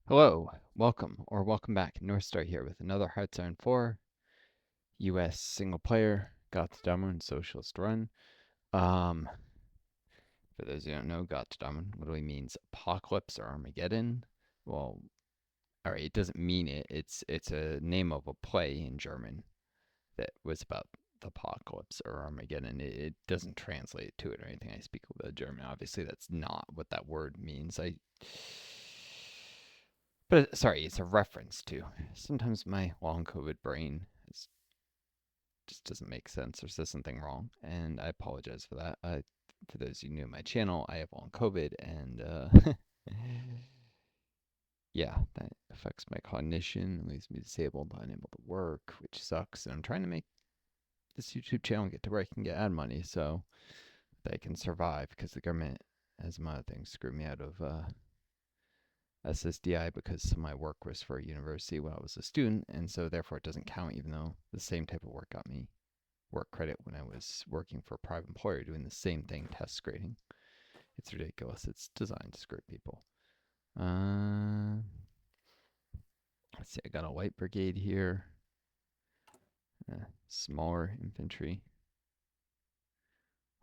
Hello, welcome back. Northstar here with another HOI4 US single player Gottesdammer and Socialist Run. Um, for those who don't know, Gottesdammer literally means apocalypse or Armageddon. Well, alright, it doesn't mean it. It's a name of a play in German that was about the apocalypse or Armageddon. It doesn't translate to it or anything. I speak a little bit of German. Obviously, that's not what that word means. But sorry, it's a reference to. Sometimes my long COVID brain just doesn't make sense or says something wrong, and I apologize for that. For those of you new to my channel, I have long COVID, and yeah, that affects my cognition, leaves me disabled, unable to work, which sucks. And I'm trying to make this YouTube channel get to where I can get ad money so that I can survive, because the government, as among other things, screwed me out of SSDI because my work was for a university when I was a student, and so therefore it doesn't count, even though the same type of work got me work credit when I was working for a private employer doing the same thing, test grading. It's ridiculous. It's designed to screw people. Let's see, I got a light brigade here. Smaller infantry.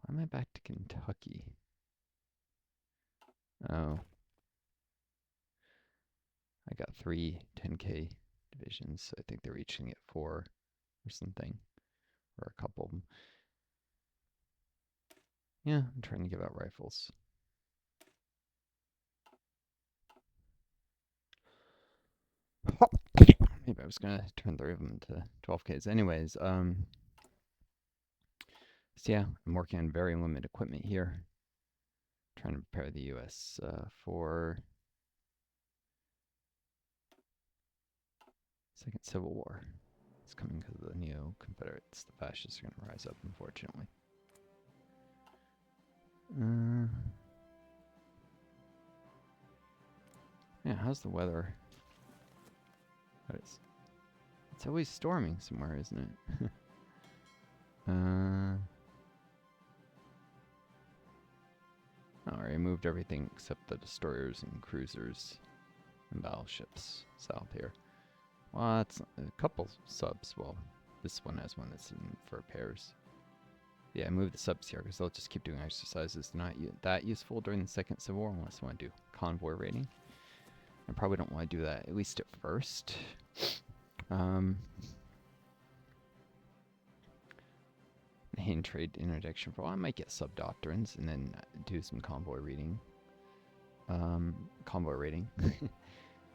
Why am I back to Kentucky? Oh. I got 3 10K divisions. So I think they're each going to get 4 or something. Or a couple of them. Yeah, I'm trying to give out rifles. Maybe I was going to turn 3 of them into 12Ks. Anyways, so yeah, I'm working on very limited equipment here. Trying to prepare the U.S. For Second Civil War. It's coming because of the neo-Confederates. The fascists are going to rise up, unfortunately. Yeah, how's the weather? It's always storming somewhere, isn't it? Alright, I moved everything except the destroyers and cruisers and battleships south here. Well, that's a couple subs. Well, this one has one that's in for repairs. Yeah, I moved the subs here because they'll just keep doing exercises. Not that useful during the Second Civil War unless I want to do convoy raiding. I probably don't want to do that, at least at first. Hand trade interdiction for I might get sub doctrines and then do some convoy raiding. And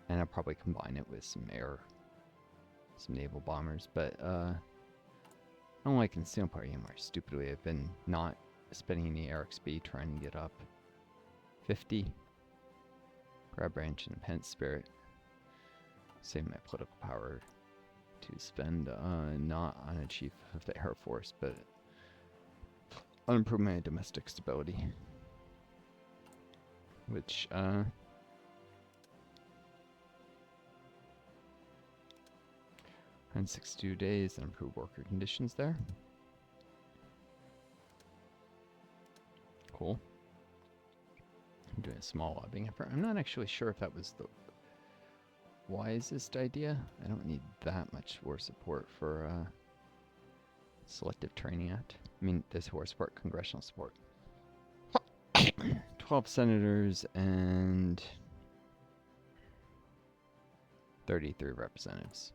I'll probably combine it with some naval bombers. But I don't like concealed party anymore. Stupidly, I've been not spending any RXP trying to get up 50. Grab branch and pent spirit. Save my political power to spend not on a chief of the Air Force, but on improve my domestic stability. Which, 162 days and improve worker conditions there. Cool. I'm doing a small lobbying effort. I'm not actually sure if that was the wisest idea. I don't need that much war support for Selective Training Act. I mean, there's war support, congressional support. 12 senators and 33 representatives.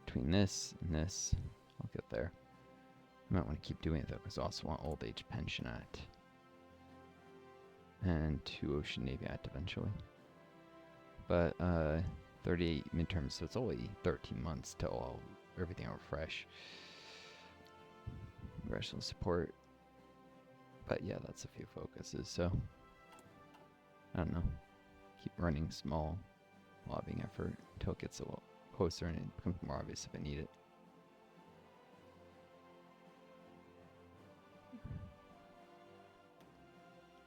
Between this and this, I'll get there. I might want to keep doing it though, because I also want Old Age Pension Act. And 2 Ocean Navy Act eventually. But 38 midterms, so it's only 13 months till everything will refresh. Congressional support. But yeah, that's a few focuses, so I don't know. Keep running small lobbying effort until it gets a little closer and it becomes more obvious if I need it.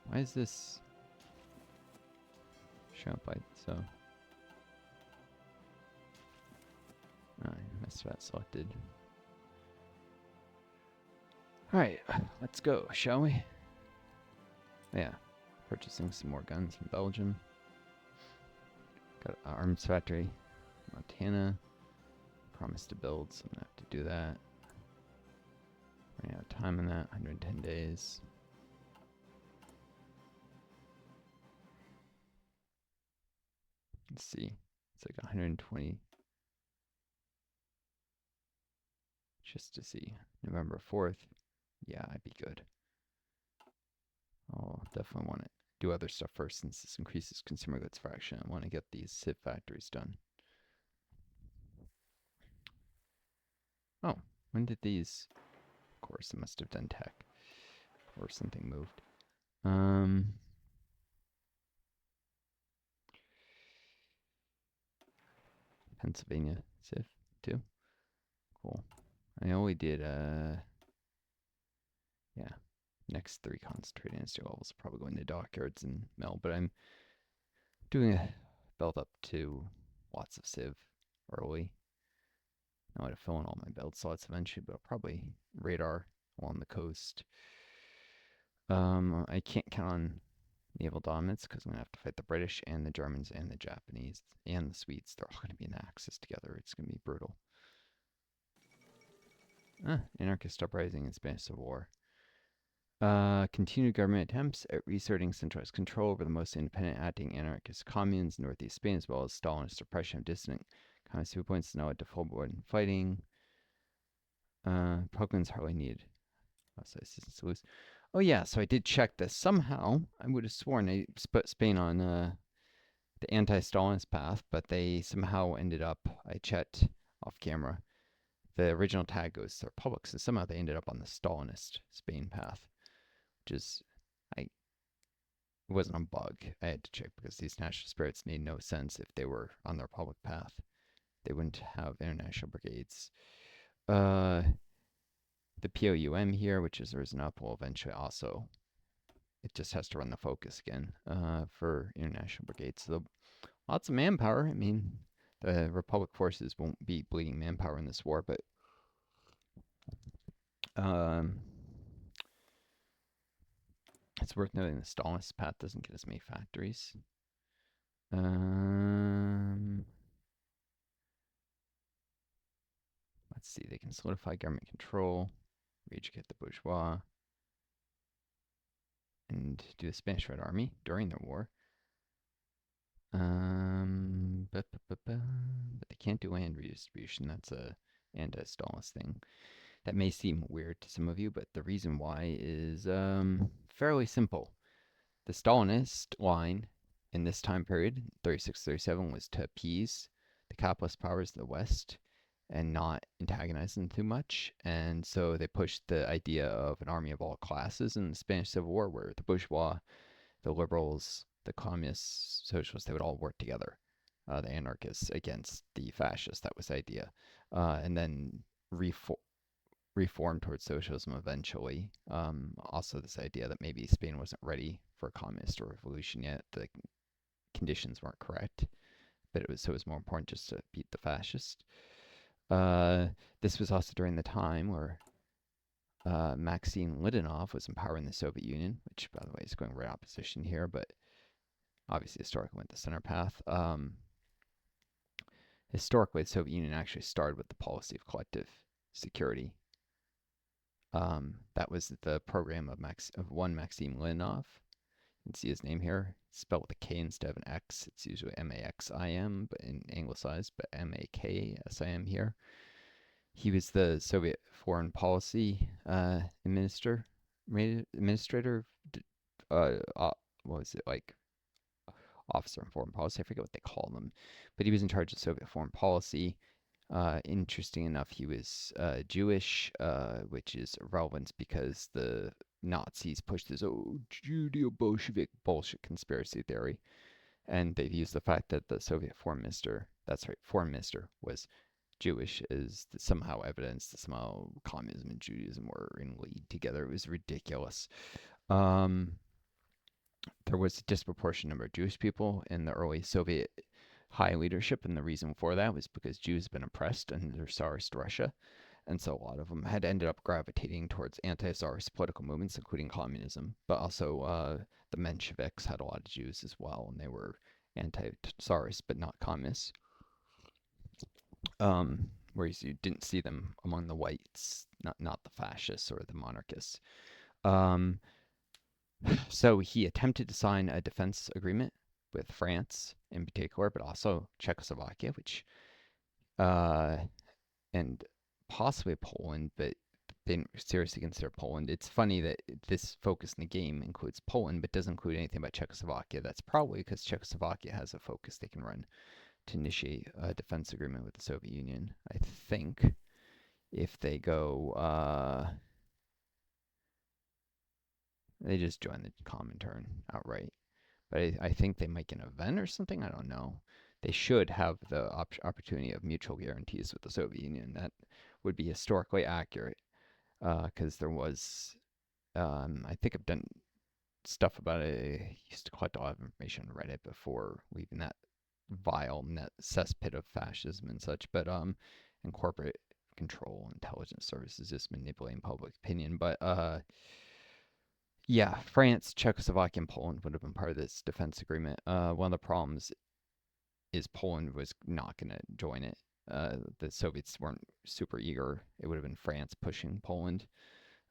Why is this show up like so? I messed that selected. Alright, let's go, shall we? Yeah. Purchasing some more guns from Belgium. Got an arms factory, Montana. Promised to build, so I'm gonna have to do that. Running out of time on that, 110 days. Let's see, it's like 120. Just to see, November 4th. Yeah, I'd be good. I'll definitely want to do other stuff first since this increases consumer goods fraction. I want to get these SIV factories done. Oh, when did these? Of course, it must have done tech. Or something moved. Pennsylvania SIV too. Cool. I know we did yeah. Next 3 concentrated industry levels are probably going to dockyards and mill, but I'm doing a build up to lots of SIV early. I want to fill in all my build slots eventually, but I'll probably radar along the coast. I can't count on naval dominance because I'm going to have to fight the British and the Germans and the Japanese and the Swedes. They're all going to be in Axis together. It's going to be brutal. Anarchist uprising in Spanish Civil War. Continued government attempts at reasserting centralized control over the most independent acting anarchist communes in northeast Spain, as well as Stalinist suppression of dissident communist viewpoints, now at full-blown fighting. Programs hardly needed outside assistance to lose. Oh yeah, so I did check this. Somehow, I would have sworn I put Spain on the anti-Stalinist path, but they somehow ended up, I checked off camera, the original tag goes to the Republic, so somehow they ended up on the Stalinist Spain path, which is, it wasn't a bug. I had to check because these national spirits made no sense if they were on the Republic path. They wouldn't have international brigades. The POUM here, which has risen up, will eventually also, it just has to run the focus again for international brigades. So lots of manpower. I mean, the Republic forces won't be bleeding manpower in this war, but it's worth noting the Stalinist path doesn't get as many factories. Let's see, they can solidify government control, re-educate the bourgeois, and do the Spanish Red Army during the war. But they can't do land redistribution. That's a anti-Stalinist thing. That may seem weird to some of you, but the reason why is fairly simple. The Stalinist line in this time period, 36-37, was to appease the capitalist powers of the West and not antagonize them too much. And so they pushed the idea of an army of all classes in the Spanish Civil War, where the bourgeois, the liberals, the communists, socialists, they would all work together. The anarchists against the fascists. That was the idea. And then reform towards socialism eventually. Also, this idea that maybe Spain wasn't ready for a communist revolution yet. The conditions weren't correct, but it was more important just to beat the fascists. This was also during the time where Maxim Leninov was empowering the Soviet Union, which, by the way, is going right opposition here, but obviously historically went the center path. Historically, the Soviet Union actually started with the policy of collective security. That was the program of one Maxim Leninov. You can see his name here, spelled with a K instead of an X. It's usually M-A-X-I-M, but in anglicized, but M-A-K-S-I-M here. He was the Soviet foreign policy administrator. What was it, like officer in foreign policy? I forget what they call them, but he was in charge of Soviet foreign policy. Interesting enough, he was Jewish, which is relevant because the Nazis pushed this Judeo-Bolshevik bullshit conspiracy theory, and they've used the fact that the Soviet foreign minister, was Jewish, as somehow evidence that somehow communism and Judaism were in league together. It was ridiculous. There was a disproportionate number of Jewish people in the early Soviet high leadership, and the reason for that was because Jews had been oppressed under Tsarist Russia, And so a lot of them had ended up gravitating towards anti-Tsarist political movements, including communism. But also the Mensheviks had a lot of Jews as well, and they were anti-Tsarist but not communists. Whereas you didn't see them among the whites, not the fascists or the monarchists. Um, so he attempted to sign a defense agreement with France in particular, but also Czechoslovakia, which uh, and possibly Poland, but they didn't seriously consider Poland. It's funny that this focus in the game includes Poland, but doesn't include anything about Czechoslovakia. That's probably because Czechoslovakia has a focus they can run to initiate a defense agreement with the Soviet Union. I think if they go, they just join the Comintern outright. But I think they might get an event or something. I don't know. They should have the opportunity of mutual guarantees with the Soviet Union. That would be historically accurate because there was, I think I've done stuff about it. I used to collect a lot of information on Reddit before leaving that vile net cesspit of fascism and such. But and corporate control, intelligence services, just manipulating public opinion. But yeah, France, Czechoslovakia, and Poland would have been part of this defense agreement. One of the problems is Poland was not going to join it. The Soviets weren't super eager. It would have been France pushing Poland.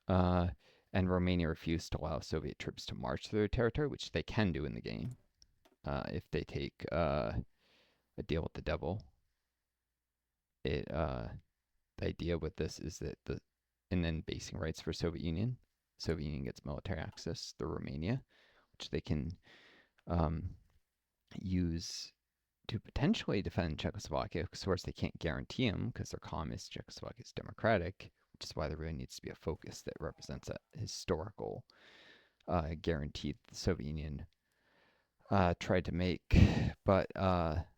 Uh, and Romania refused to allow Soviet troops to march through their territory, which they can do in the game if they take a deal with the devil. The idea with this is that and then basing rights for Soviet Union. Soviet Union gets military access through Romania, which they can um, use to potentially defend Czechoslovakia. Of course, they can't guarantee them because they're communist. Czechoslovakia is democratic, which is why there really needs to be a focus that represents a historical guarantee the Soviet Union tried to make. But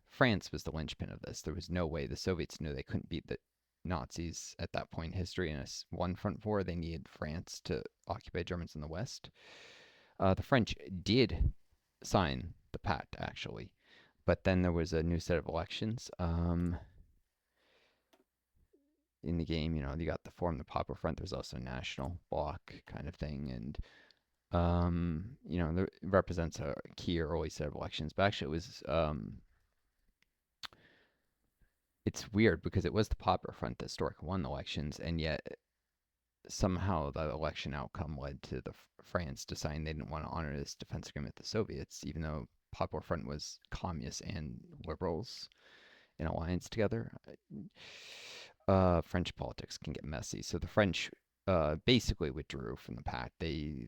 France was the linchpin of this. There was no way the Soviets knew they couldn't beat the Nazis at that point in history in a one front war. They needed France to occupy Germans in the West. The French did sign the pact, actually. But then there was a new set of elections in the game. You got the form the Popular Front. There's also a national bloc kind of thing, and it represents a key early set of elections. But actually, it was it's weird because it was the Popular Front that historically won the elections, and yet somehow the election outcome led to the France deciding they didn't want to honor this defense agreement with the Soviets, even though Popular Front was communists and liberals in alliance together. French politics can get messy, so the French basically withdrew from the pact. They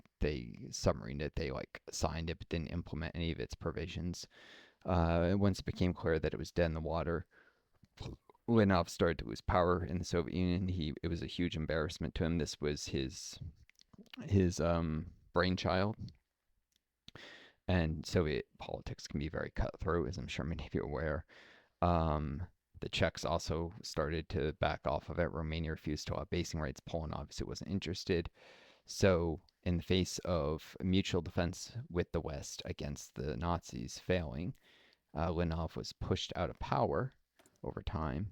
submarined it. They signed it, but didn't implement any of its provisions. Once it became clear that it was dead in the water, Leonov started to lose power in the Soviet Union. It was a huge embarrassment to him. This was his brainchild, and Soviet politics can be very cutthroat, as I'm sure many of you are aware. The Czechs also started to back off of it. Romania refused to allow basing rights. Poland obviously wasn't interested. So, in the face of mutual defense with the West against the Nazis failing, Leonov was pushed out of power over time.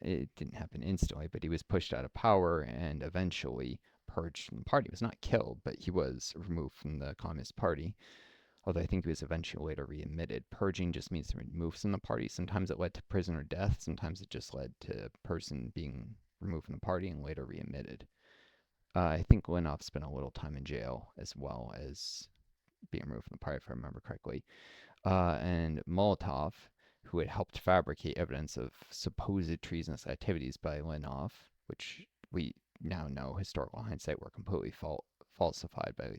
It didn't happen instantly, but he was pushed out of power and eventually purged from the party. He was not killed, but he was removed from the Communist Party. Although I think he was eventually later readmitted. Purging just means removed from the party. Sometimes it led to prison or death. Sometimes it just led to a person being removed from the party and later readmitted. I think Leonov spent a little time in jail as well as being removed from the party, if I remember correctly. And Molotov, who had helped fabricate evidence of supposed treasonous activities by Leonov, which we now know, historical hindsight, were completely falsified by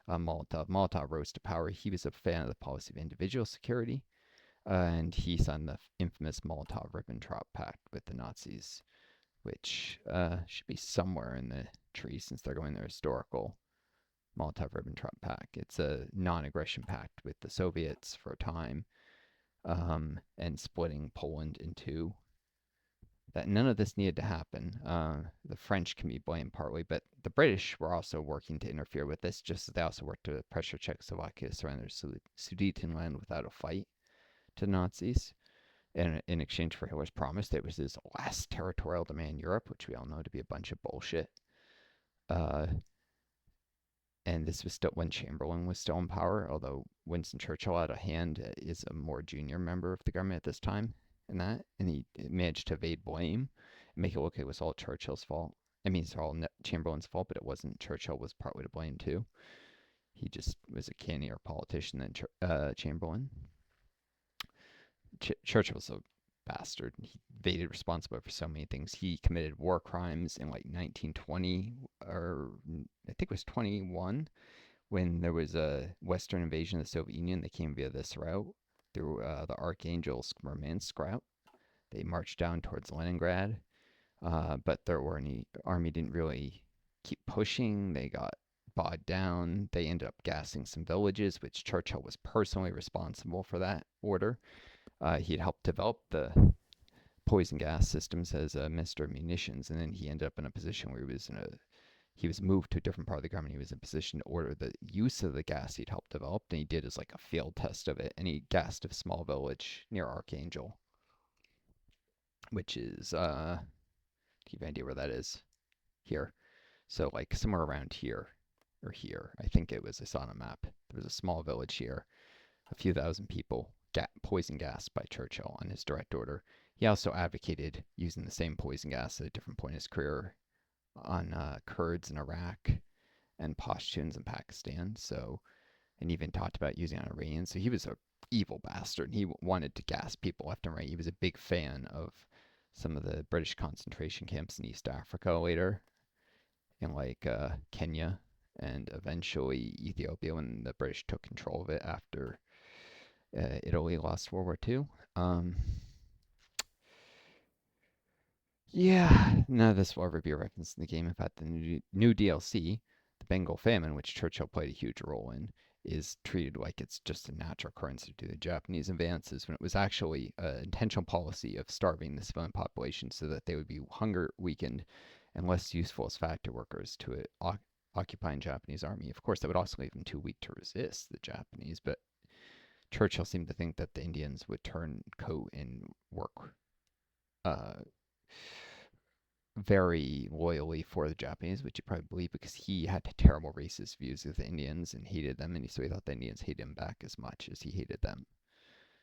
Molotov. Molotov rose to power. He was a fan of the policy of individual security, and he signed the infamous Molotov-Ribbentrop Pact with the Nazis, which should be somewhere in the tree since they're going their historical Molotov-Ribbentrop Pact. It's a non-aggression pact with the Soviets for a time, and splitting Poland in two. That none of this needed to happen. The French can be blamed partly, but the British were also working to interfere with this, just as they also worked to pressure Czechoslovakia to surrender Sudetenland without a fight to Nazis. And in exchange for Hitler's promise, there was his last territorial demand in Europe, which we all know to be a bunch of bullshit. Uh, and this was still when Chamberlain was still in power, although Winston Churchill had a hand is a more junior member of the government at this time in that, and he managed to evade blame and make it look like it was all Churchill's fault. I mean, it's all Chamberlain's fault, but it wasn't. Churchill was partly to blame too. He just was a cannier politician than Chamberlain. Churchill was a bastard. He evaded responsibility for so many things. He committed war crimes in like 1920, or I think it was 21, when there was a Western invasion of the Soviet Union. They came via this route through the Archangel Smolensk route. They marched down towards Leningrad, but their army didn't really keep pushing. They got bogged down. They ended up gassing some villages, which Churchill was personally responsible for that order. He had helped develop the poison gas systems as a minister of munitions, and then he ended up in a position where he was moved to a different part of the government. He was in a position to order the use of the gas he'd helped develop, and he did as like a field test of it, and he gassed a small village near Archangel, which is do you have an idea where that is? Here. So like somewhere around here or here. I think it was, I saw on a map. There was a small village here, a few thousand people, poison gas by Churchill on his direct order. He also advocated using the same poison gas at a different point in his career on Kurds in Iraq and Pashtuns in Pakistan. So, and even talked about using it on Iranians. So he was a evil bastard. He wanted to gas people left and right. He was a big fan of some of the British concentration camps in East Africa later, in like Kenya and eventually Ethiopia when the British took control of it after Italy lost World War II. Yeah, none of this will ever be referenced in the game. In fact, the new DLC, the Bengal famine, which Churchill played a huge role in, is treated like it's just a natural occurrence due to the Japanese advances, when it was actually an intentional policy of starving the civilian population so that they would be hunger weakened and less useful as factory workers to an occupying Japanese army. Of course, that would also leave them too weak to resist the Japanese, but Churchill seemed to think that the Indians would turn coat and work very loyally for the Japanese, which you probably believe because he had terrible racist views of the Indians and hated them, and so he thought the Indians hated him back as much as he hated them.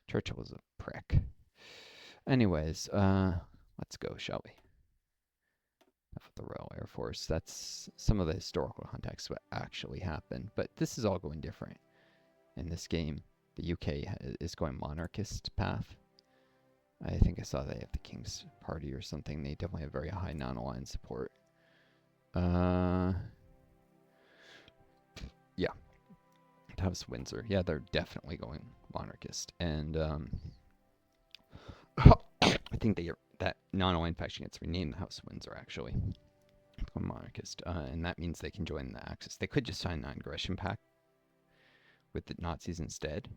Churchill was a prick. Anyways, let's go, shall we? Enough with the Royal Air Force. That's some of the historical context what actually happened, but this is all going different. In this game, the UK is going monarchist path. I think I saw they have the King's Party or something. They definitely have very high non-aligned support. Yeah. House Windsor. Yeah, they're definitely going monarchist. And I think that non-aligned faction gets renamed the House of Windsor, actually. Monarchist. And that means they can join the Axis. They could just sign an non-aggression pact with the Nazis instead,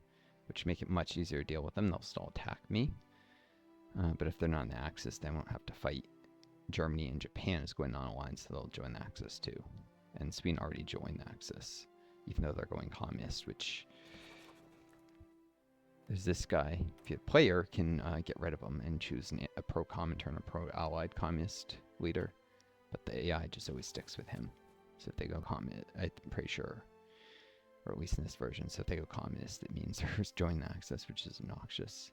which make it much easier to deal with them. They'll still attack me. But if they're not in the Axis, they won't have to fight. Germany and Japan is going non-aligned, so they'll join the Axis too. And Sweden already joined the Axis, even though they're going communist, which there's this guy. If the player can get rid of him and choose a pro-Comintern or pro-Allied communist leader, but the AI just always sticks with him. So if they go communist, I'm pretty sure, or at least in this version, so if they go communist, it means they're joining the Axis, which is obnoxious.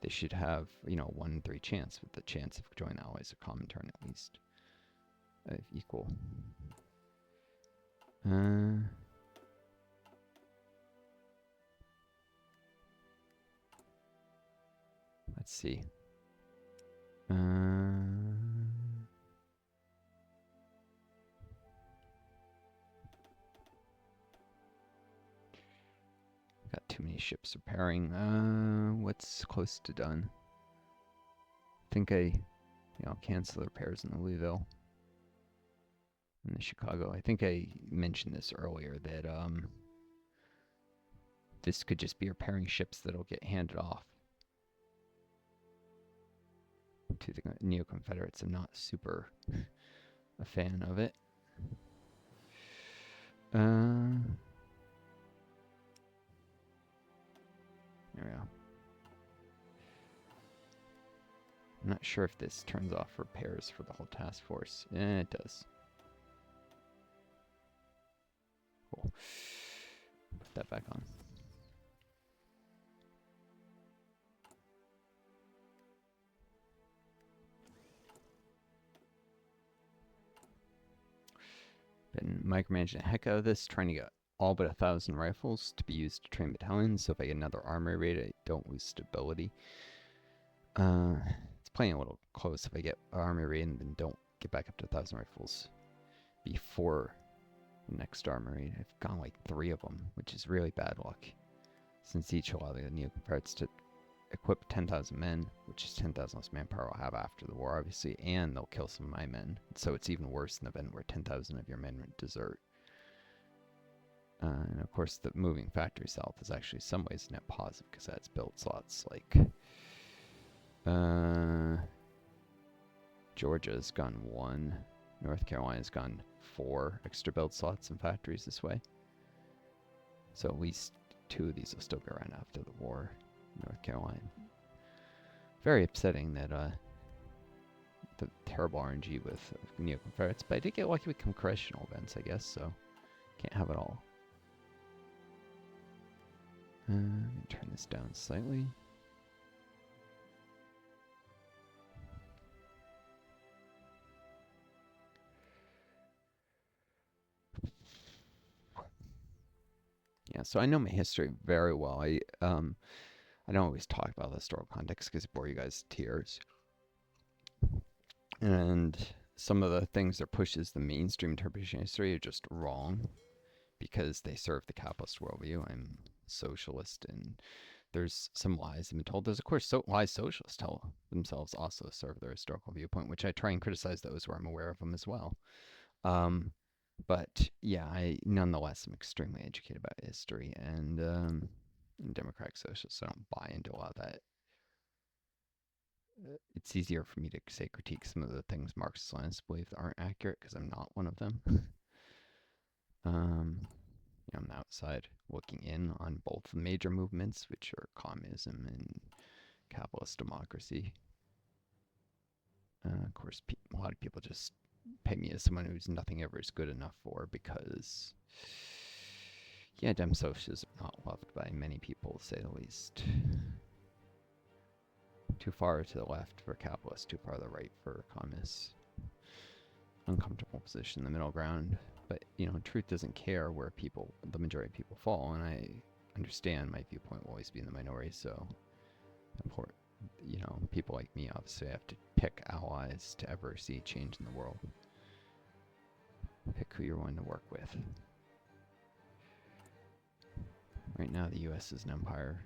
They should have, 1 in 3 chance, with the chance of joining allies or Comintern at least equal. Let's see. Got too many ships repairing. What's close to done? I think I'll cancel the repairs in the Louisville and the Chicago. I think I mentioned this earlier that this could just be repairing ships that'll get handed off to the Neo-Confederates. I'm not super a fan of it. There we go. I'm not sure if this turns off repairs for the whole task force. It does. Cool. Put that back on. Been micromanaging the heck out of this, trying to get all but 1,000 rifles to be used to train battalions, so if I get another armory raid, I don't lose stability. It's playing a little close if I get armory raid and then don't get back up to 1,000 rifles before the next armory raid. I've gone like 3 of them, which is really bad luck, since each allow the Neo-Confederates to equip 10,000 men, which is 10,000 less manpower I'll have after the war, obviously, and they'll kill some of my men. So it's even worse than an event where 10,000 of your men would desert. And of course, the moving factory south is actually in some ways net positive because that's build slots like Georgia's gone 1, North Carolina's gone 4 extra build slots and factories this way. So at least 2 of these will still go around after the war. North Carolina. Very upsetting that the terrible RNG with Neo-Confederates, but I did get lucky with congressional events, I guess, so can't have it all. Let me turn this down slightly. Yeah, so I know my history very well. I don't always talk about the historical context because it bore you guys to tears. And some of the things that pushes the mainstream interpretation of history are just wrong because they serve the capitalist worldview. I'm socialist, and there's some lies I've been told. There's, of course, lies socialists tell themselves also serve their historical viewpoint, which I try and criticize those where I'm aware of them as well. But yeah, I nonetheless am extremely educated about history and democratic socialists. So I don't buy into a lot of that. It's easier for me to say critique some of the things Marxist-Leninists believe that aren't accurate because I'm not one of them. I'm the outside looking in on both the major movements, which are communism and capitalist democracy. Of course, a lot of people just pay me as someone who's nothing ever is good enough for because, yeah, Dem socialism is not loved by many people, to say the least. Too far to the left for capitalists, too far to the right for communists. Uncomfortable position, the middle ground. But, truth doesn't care where the majority of people fall, and I understand my viewpoint will always be in the minority, so important. People like me obviously have to pick allies to ever see change in the world. Pick who you're willing to work with. Right now, the U.S. is an empire,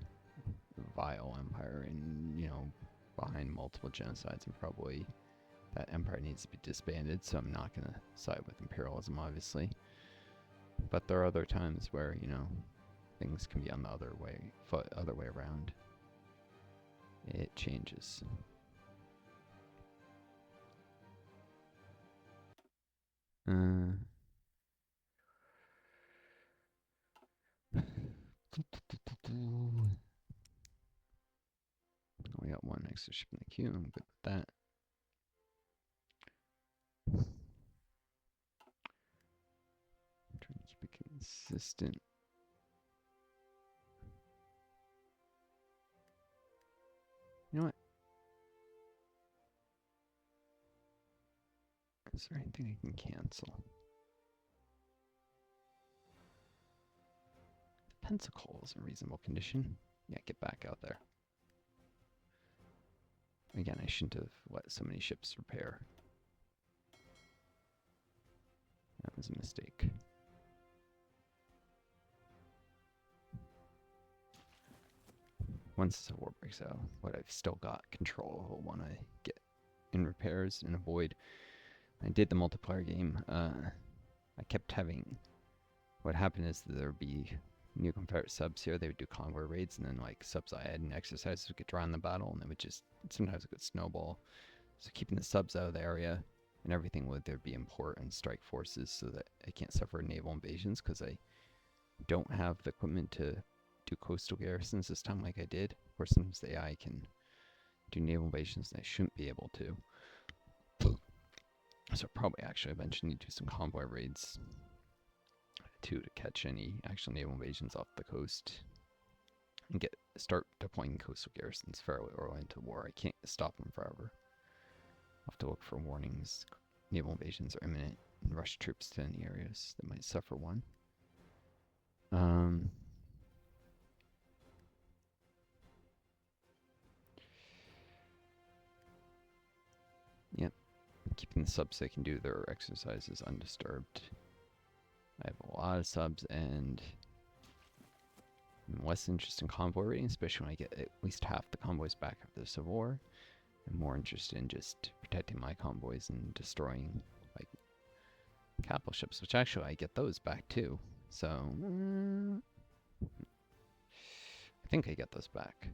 a vile empire, and, behind multiple genocides, and probably that empire needs to be disbanded, so I'm not going to side with imperialism, obviously. But there are other times where, things can be on the other way around. It changes. We got 1 extra ship in the queue. I'm good with that. I'm trying to keep it consistent. You know what? Is there anything I can cancel? The Pensacola is in reasonable condition. Yeah, get back out there. Again, I shouldn't have let so many ships repair. That was a mistake. Once the war breaks out, what I've still got control will want to get in repairs and avoid. I did the multiplayer game. I kept having. What happened is that there would be new Confederate subs here. They would do convoy raids, and then subs I had and exercises would get drawn in the battle, and it would just sometimes it could snowball. So keeping the subs out of the area and everything would there be import and strike forces so that I can't suffer naval invasions because I don't have the equipment to do coastal garrisons this time like I did. Of course, sometimes the AI can do naval invasions, and I shouldn't be able to. So probably actually eventually need to do some convoy raids too to catch any actual naval invasions off the coast and start deploying coastal garrisons fairly early into the war. I can't stop them forever. I'll have to look for warnings. Naval invasions are imminent and rush troops to any areas that might suffer one. Yep. Keeping the subs so they can do their exercises undisturbed. I have a lot of subs and I'm less interested in convoy raiding, especially when I get at least half the convoys back after the Civil War. I'm more interested in just protecting my convoys and destroying like capital ships, which actually I get those back too. So I think I get those back.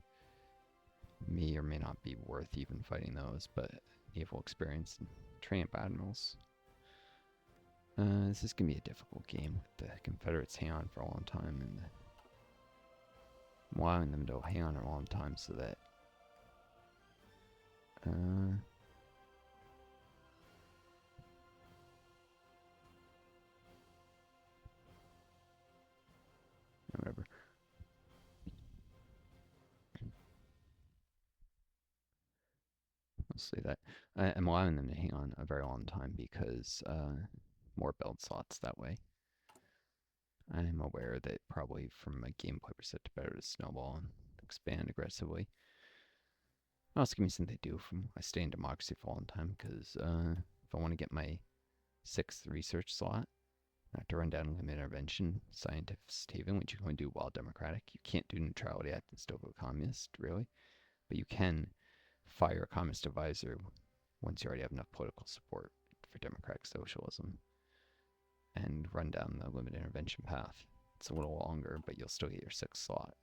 May or may not be worth even fighting those, but naval experience and training up admirals. This is gonna be a difficult game with the Confederates hang on for a long time and allowing them to hang on a long time so that whatever. Mostly that I'm allowing them to hang on a very long time because more build slots that way. I'm aware that probably from a gameplay perspective, better to snowball and expand aggressively. Also, give me something to do from I stay in democracy for a long time because if I want to get my 6th research slot, I have to run down limited intervention scientist haven, which you can only do while democratic. You can't do neutrality act and still go communist, really, but you can fire a communist advisor once you already have enough political support for democratic socialism and run down the limited intervention path. It's a little longer, but you'll still get your 6th slot.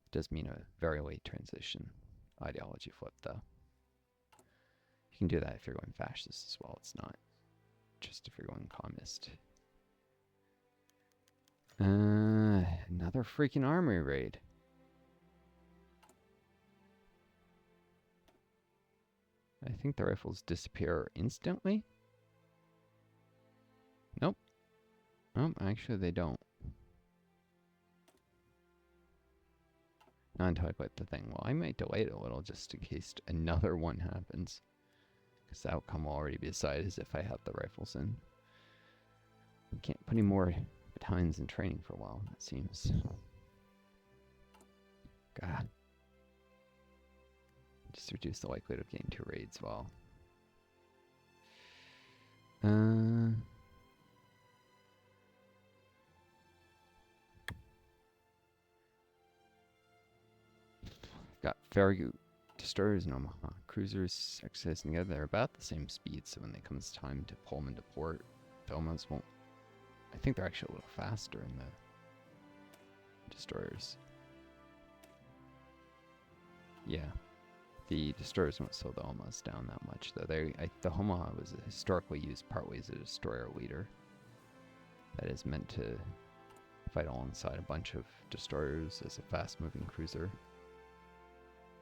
It does mean a very late transition ideology flip, though. You can do that if you're going fascist as well. It's not just if you're going communist. Another freaking armory raid. I think the rifles disappear instantly. Nope. Oh, actually they don't. Not entirely quite the thing. Well, I might delay it a little just in case another one happens. Because the outcome will already be decided as if I have the rifles in. I can't put any more battalions in training for a while, it seems. God. Just reduce the likelihood of getting 2 raids while. Got Farragut destroyers and Omaha cruisers exercising together. They're about the same speed, so when it comes time to pull them into port, the Omas won't. I think they're actually a little faster in the destroyers. Yeah, the destroyers won't slow the Omas down that much, though. The Omaha was historically used partly as a destroyer leader. That is meant to fight alongside a bunch of destroyers as a fast-moving cruiser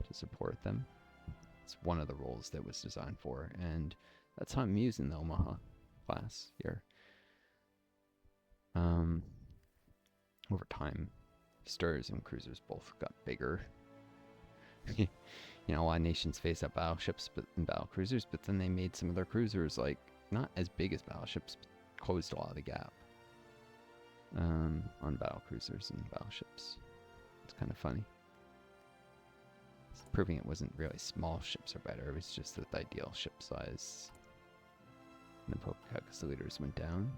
to support them. It's one of the roles that was designed for, and that's how I'm using the Omaha class here. Over time, destroyers and cruisers both got bigger. You know, a lot of nations face up battleships and battle cruisers, but then they made some of their cruisers like not as big as battleships, but closed a lot of the gap on battle cruisers and battleships. It's kind of funny. It's proving it wasn't really small ships are better, it was just that the ideal ship size. And the Pocahontas leaders went down.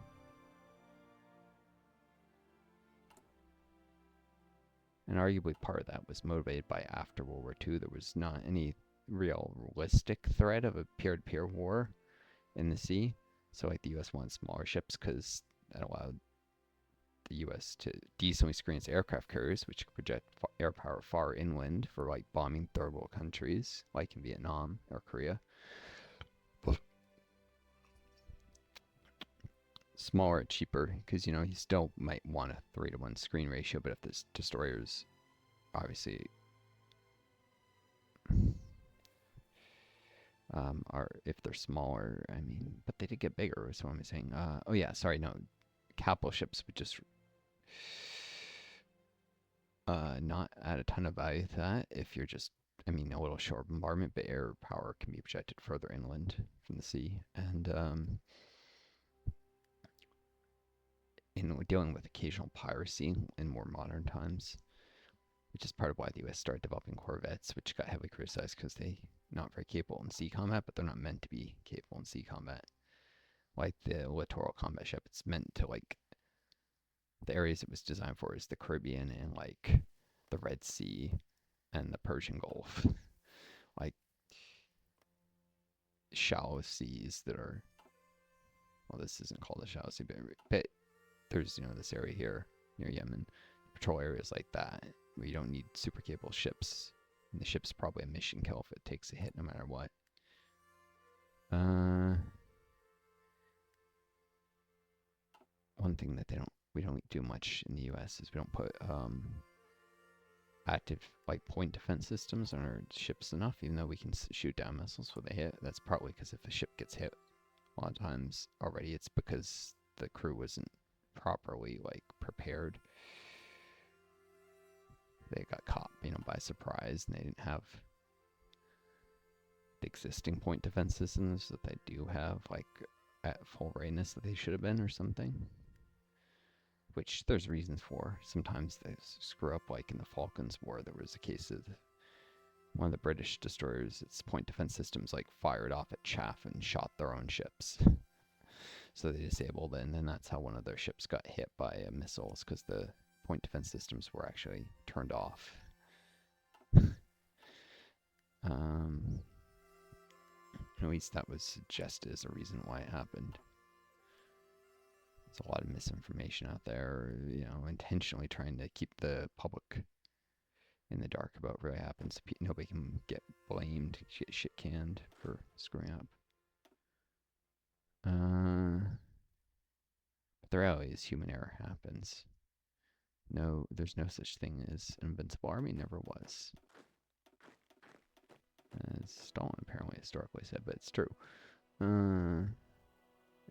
And arguably part of that was motivated by after World War II, there was not any realistic threat of a peer-to-peer war in the sea. So like the U.S. wanted smaller ships because that allowed the U.S. to decently screen its aircraft carriers, which could project air power far inland for like bombing third world countries, like in Vietnam or Korea. Smaller, cheaper, because you know you still might want a 3-to-1 screen ratio, but if there's destroyers, obviously Or if they're smaller, I mean, but they did get bigger, is what I'm saying. Oh yeah, sorry, no, capital ships would just not add a ton of value to that if you're just, I mean, a little short bombardment, but air power can be projected further inland from the sea. And in dealing with occasional piracy in more modern times, which is part of why the U.S. started developing corvettes, which got heavily criticized because they not very capable in sea combat, but they're not meant to be capable in sea combat. Like the littoral combat ship, it's meant to like the areas it was designed for is the Caribbean and like the Red Sea and the Persian Gulf, like shallow seas that are, well, this isn't called a shallow sea, but there's, you know, this area here near Yemen, patrol areas like that where you don't need super capable ships. And the ship's probably a mission kill if it takes a hit no matter what. One thing that we don't do much in the U.S. is we don't put active like point defense systems on our ships enough, even though we can shoot down missiles when they hit. That's probably because if a ship gets hit a lot of times already, it's because the crew wasn't properly like prepared. They got caught, you know, by surprise, and they didn't have the existing point defense systems that they do have, like at full readiness that they should have been, or something. Which there's reasons for. Sometimes they screw up, like in the Falklands War, there was a case of one of the British destroyers, its point defense systems like fired off at chaff and shot their own ships. So they disabled it, and then that's how one of their ships got hit by missiles, because the point defense systems were actually turned off. At least that was suggested as a reason why it happened. There's a lot of misinformation out there, you know, intentionally trying to keep the public in the dark about what really happens. Nobody can get blamed, get shit canned for screwing up. But the reality is human error happens. No, there's no such thing as an invincible army, never was. As Stalin apparently historically said, but it's true. And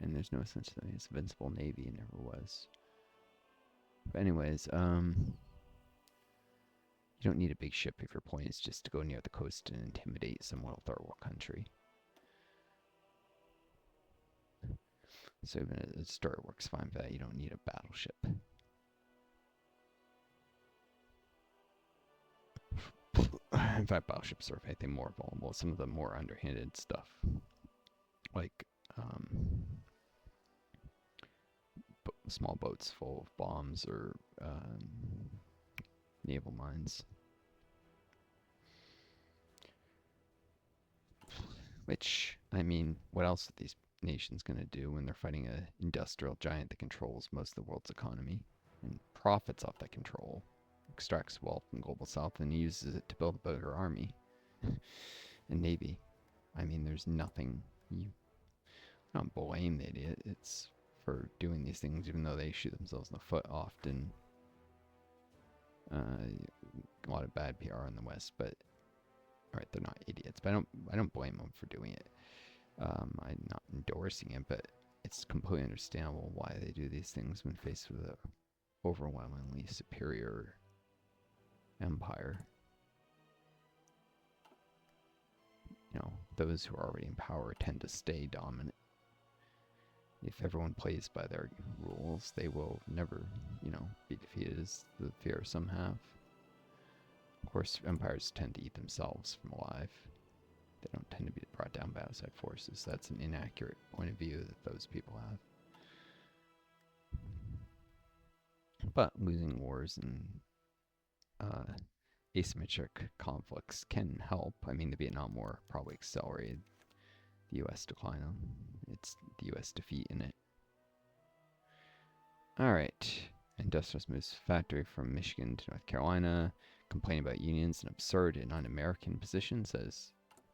there's no such thing as invincible navy, never was. But anyways, you don't need a big ship if your point is just to go near the coast and intimidate some little third world country. So even a destroyer works fine for that. You don't need a battleship. In fact, battleships are, I think, more vulnerable. Some of the more underhanded stuff, like small boats full of bombs or naval mines. Which, I mean, what else are these nations going to do when they're fighting an industrial giant that controls most of the world's economy and profits off that control, extracts wealth from global south, and uses it to build a bigger army and navy? I mean, there's nothing you don't blame the idiot. It's for doing these things, even though they shoot themselves in the foot often. A lot of bad PR in the West, but alright, they're not idiots, but I don't blame them for doing it. I'm not endorsing it, but it's completely understandable why they do these things when faced with an overwhelmingly superior empire. You know, those who are already in power tend to stay dominant. If everyone plays by their rules, they will never, you know, be defeated, as the fear some have. Of course, empires tend to eat themselves from alive. They don't tend to be brought down by outside forces. That's an inaccurate point of view that those people have. But losing wars and asymmetric conflicts can help. I mean, the Vietnam War probably accelerated the U.S. decline. It's the U.S. defeat in it. Alright. Industrialist moves factory from Michigan to North Carolina. Complaining about unions, an absurd and un-American position, says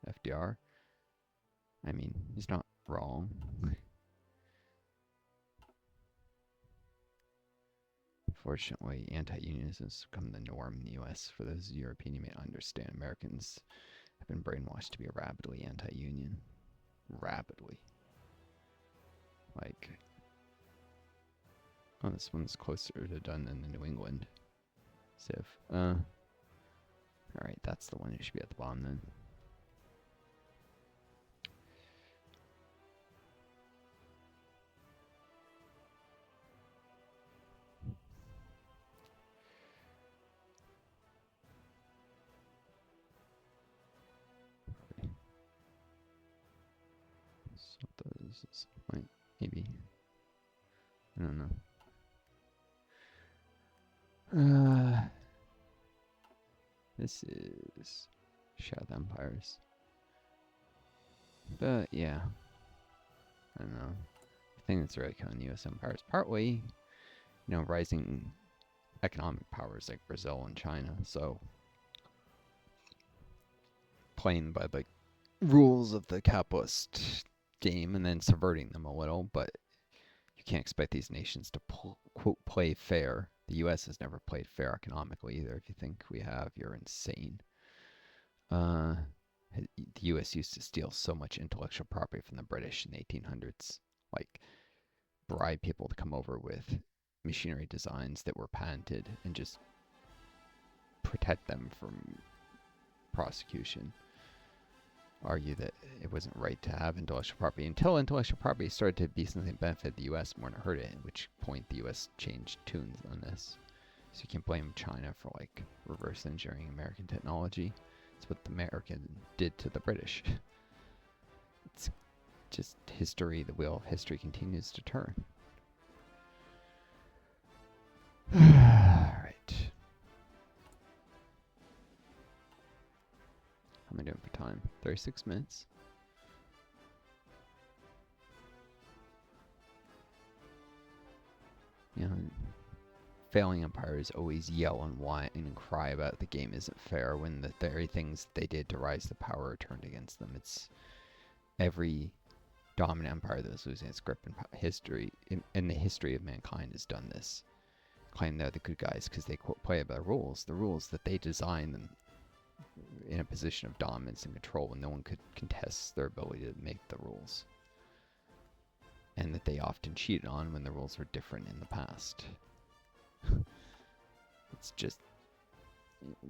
FDR. I mean, he's not wrong. Fortunately, anti-unionism has become the norm in the U.S. For those European, you may understand, Americans I've been brainwashed to be rabidly anti-union. Rapidly. Like, oh, this one's closer to done than the New England Civ. Alright, that's the one who should be at the bottom then. Is point, maybe. I don't know. This is Shadow Empires. But yeah, I don't know. The thing that's really killing the U.S. empire is partly, rising economic powers like Brazil and China. So playing by the rules of the capitalist game and then subverting them a little, but you can't expect these nations to quote play fair. The U.S. has never played fair economically either. If you think we have, you're insane. The U.S. used to steal so much intellectual property from the British in the 1800s, like bribe people to come over with machinery designs that were patented and just protect them from prosecution. Argue that it wasn't right to have intellectual property until intellectual property started to be something that benefited the U.S. more than hurt it, at which point the U.S. changed tunes on this. So you can't blame China for like reverse engineering American technology. It's what the American did to the British. It's just history. The wheel of history continues to turn. All right. How am I doing for time? 36 minutes. Failing empires always yell and whine and cry about the game isn't fair when the very things they did to rise to power are turned against them. It's every dominant empire that was losing its grip in history, in the history of mankind, has done this. Claim they're the good guys because they quote play by the rules that they designed them in a position of dominance and control when no one could contest their ability to make the rules. And that they often cheated on when the rules were different in the past. It's just,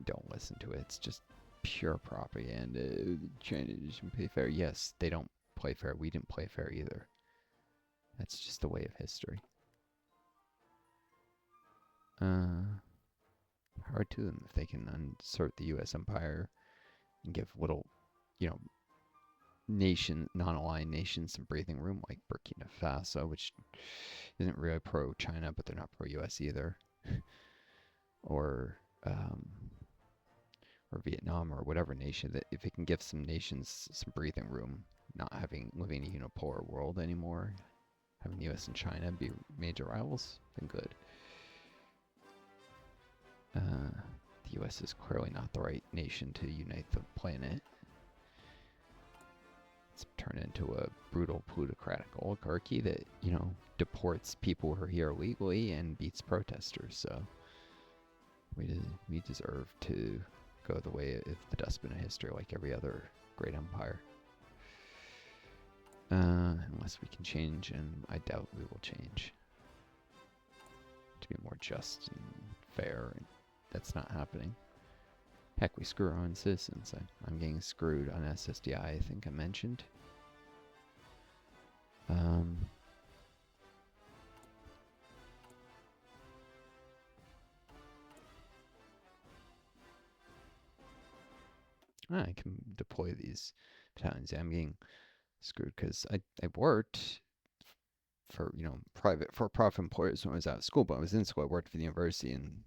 don't listen to it. It's just pure propaganda. China doesn't play fair. Yes, they don't play fair. We didn't play fair either. That's just the way of history. Power to them if they can unsert the U.S. empire and give little, non-aligned nations some breathing room, like Burkina Faso, which isn't really pro-China, but they're not pro-U.S. either. Or Vietnam or whatever nation, that if it can give some nations some breathing room, not living in a unipolar world anymore, having the U.S. and China be major rivals, been good. The U.S. is clearly not the right nation to unite the planet. It's turned into a brutal plutocratic oligarchy that, deports people who are here illegally and beats protesters. So we deserve to go the way of the dustbin of history, like every other great empire. Unless we can change, and I doubt we will change, to be more just and fair, and that's not happening. Heck, we screw our own citizens. I'm getting screwed on SSDI, I think I mentioned. I can deploy these battalions. I'm getting screwed because I worked for for-profit employers when I was out of school, but I was in school. I worked for the university, and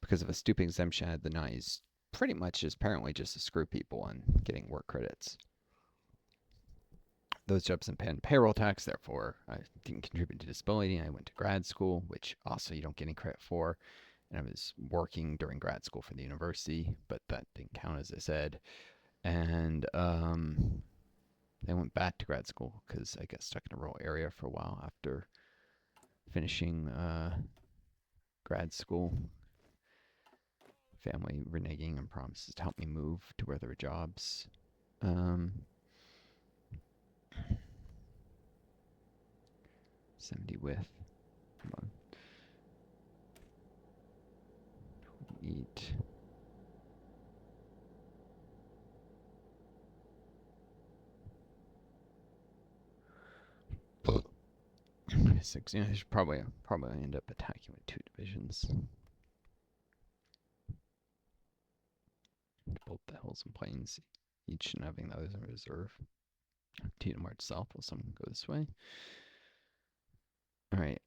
because of a stupid exemption, I had the NICE pretty much apparently just to screw people on getting work credits. Those jobs didn't pay payroll tax, therefore I didn't contribute to disability. I went to grad school, which also you don't get any credit for. And I was working during grad school for the university, but that didn't count, as I said. And I went back to grad school because I got stuck in a rural area for a while after finishing grad school. Family reneging on promises to help me move to where there are jobs. 70 width. Come on. Eat. Six. I should probably end up attacking with 2 divisions. Both the hills and plains, each and having the others in reserve. Continue to march south while some go this way. All right.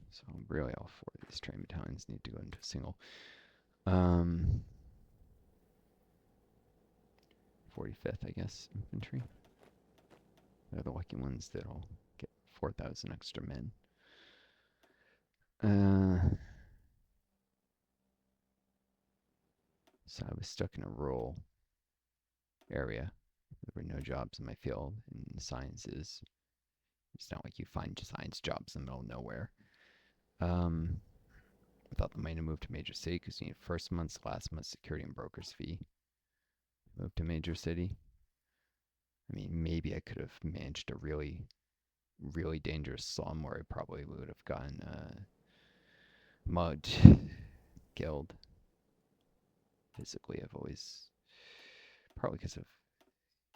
So really, all 4 of these train battalions need to go into a single. 45th, I guess, infantry. They're the lucky ones that'll get 4,000 extra men. So I was stuck in a rural area. There were no jobs in my field in sciences. It's not like you find science jobs in the middle of nowhere. I thought the might have moved to major city because you need first month's, last month's security and broker's fee. Moved to major city. I mean, maybe I could have managed a really, really dangerous slum where I probably would have gotten mugged, killed. Physically, I've always, probably because of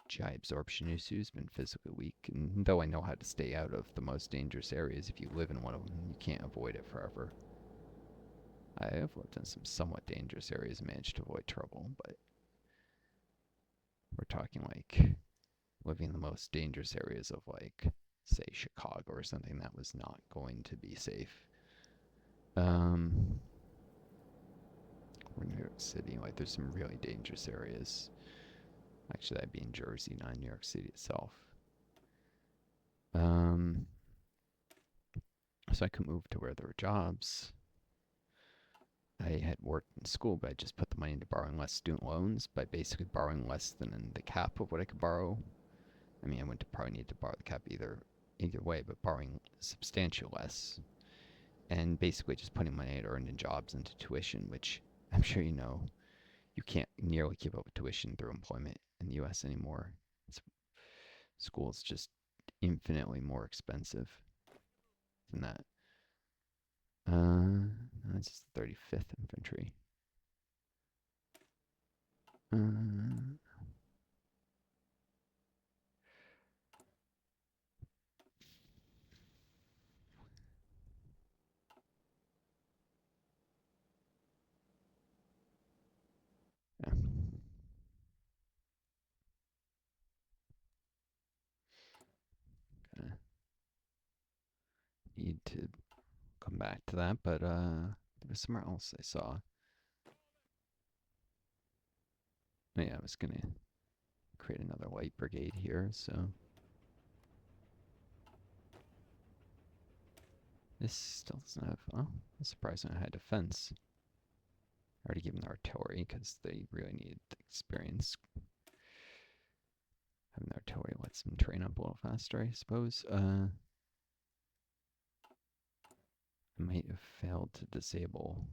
GI absorption issues, been physically weak. And though I know how to stay out of the most dangerous areas, if you live in one of them, you can't avoid it forever. I have lived in some somewhat dangerous areas and managed to avoid trouble, but we're talking like living in the most dangerous areas of, like, say, Chicago or something. That was not going to be safe. Or New York City, like, there's some really dangerous areas. Actually, that'd be in Jersey, not New York City itself. So I could move to where there were jobs. I had worked in school, but I just put the money into borrowing less student loans by basically borrowing less than the cap of what I could borrow. I mean, I wouldn't probably need to borrow the cap either way, but borrowing substantially less. And basically just putting money I'd earned in jobs into tuition, which I'm sure you know, you can't nearly keep up with tuition through employment in the U.S. anymore. School is just infinitely more expensive than that. That's 35th Infantry. Yeah. Gonna need to come back to that, but there was somewhere else I saw. Oh, yeah, I was gonna create another light brigade here, so this still doesn't have. Oh, that's surprising. I had defense. I already given the artillery because they really needed the experience. Having the artillery lets them train up a little faster, I suppose. I might have failed to disable.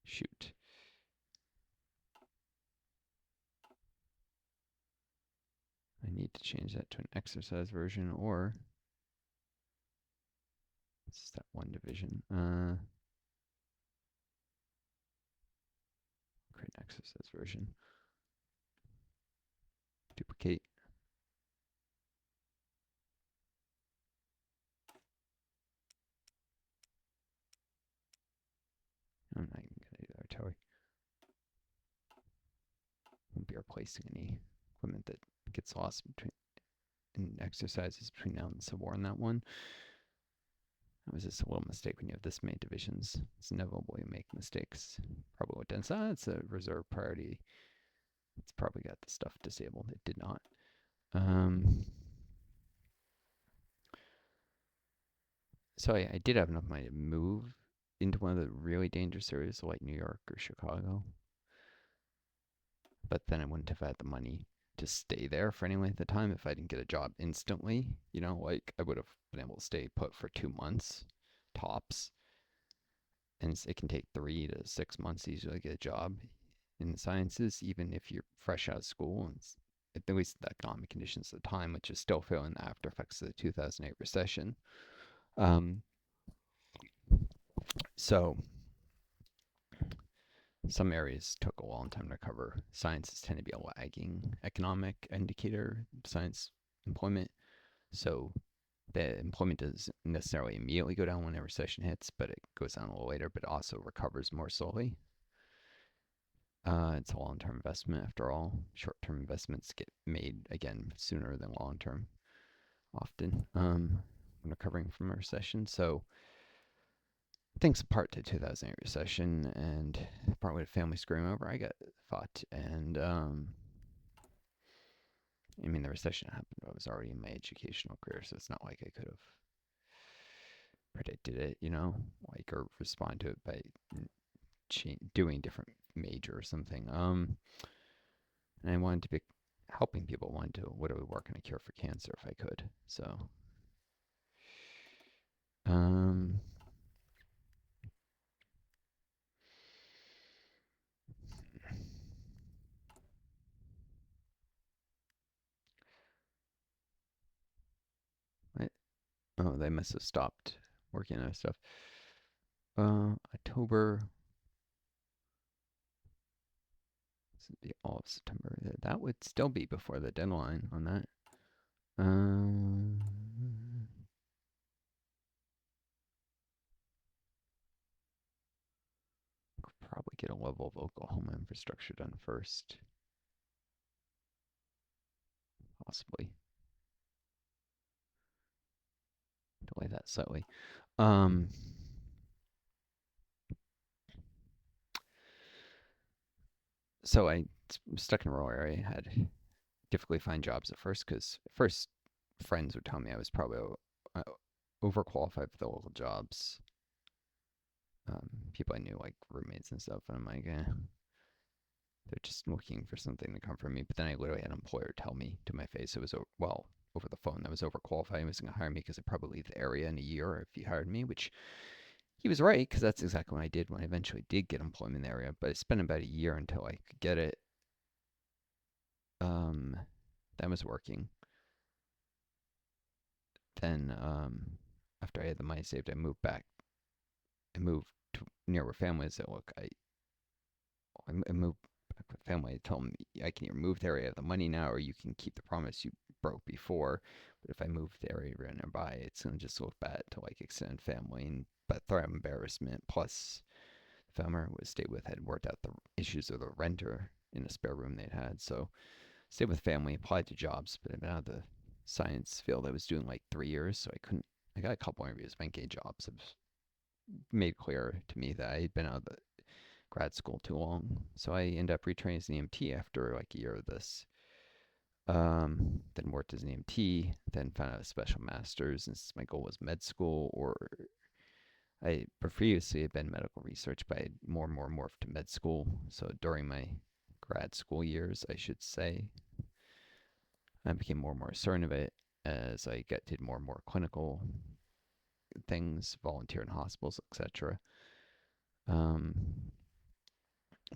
Shoot. I need to change that to an exercise version, or this is that 1 division. Create an exercise version. Duplicate. I'm not even gonna do the artillery. Won't be replacing any equipment that gets lost in exercises between now and the Civil War on that one. That was just a little mistake when you have this many divisions. It's inevitable you make mistakes. Probably what done. It's a reserve priority. It's probably got the stuff disabled. It did not. So I did have enough money to move into one of the really dangerous areas like New York or Chicago. But then I wouldn't have had the money to stay there for any length of time if I didn't get a job instantly. Like I would have been able to stay put for 2 months tops. And it can take 3 to 6 months to usually get a job in the sciences, even if you're fresh out of school. And at least the economic conditions at the time, which is still feeling the after effects of the 2008 recession. Um, so some areas took a long time to recover. Sciences tend to be a lagging economic indicator, science employment. So the employment doesn't necessarily immediately go down when a recession hits, but it goes down a little later, but also recovers more slowly. It's a long-term investment after all. Short-term investments get made again sooner than long-term, often when recovering from a recession. So thanks in part to 2008 recession and partly to family screwing over, I got fought. And I mean, the recession happened. I was already in my educational career, so it's not like I could have predicted it, like or respond to it by doing a different major or something. And I wanted to be helping people. I wanted to literally work on a cure for cancer if I could. So, um, I, oh, they must have stopped working on stuff. October. This would be all of September. That would still be before the deadline on that. Could probably get a level of Oklahoma infrastructure done first. Possibly. Delay that slightly. So I was stuck in a rural area. Had difficulty find jobs at first because first friends would tell me I was probably uh, overqualified for the local jobs. People I knew, like roommates and stuff, and I'm like, they're just looking for something to come from me. But then I literally had an employer tell me to my face it was over the phone that I was overqualified. He wasn't gonna hire me because I'd probably leave the area in a year if he hired me, which he was right because that's exactly what I did when I eventually did get employment in the area. But it spent about a year until I could get it. That was working. Then after I had the money saved, I moved back. I moved to near where family is. Look, I moved back with family. I told them I can either move there, I have the money now, or you can keep the promise you broke before. But if I move the area nearby, it's gonna just look bad to like extend family and but threat of embarrassment. Plus, the family I stayed with had worked out the issues of the renter in a spare room they'd had. So stayed with family, applied to jobs, but I've been out of the science field. I was doing like 3 years, so I couldn't. I got a couple interviews, but I didn't get jobs. It was made clear to me that I had been out of the grad school too long. So I ended up retraining as an EMT after like a year of this. Then worked as an EMT, then found out a special master's, and since my goal was med school, or I previously had been medical research, but I had more and more morphed to med school. So during my grad school years, I should say, I became more and more certain of it as I did more and more clinical things, volunteer in hospitals, etc. Um,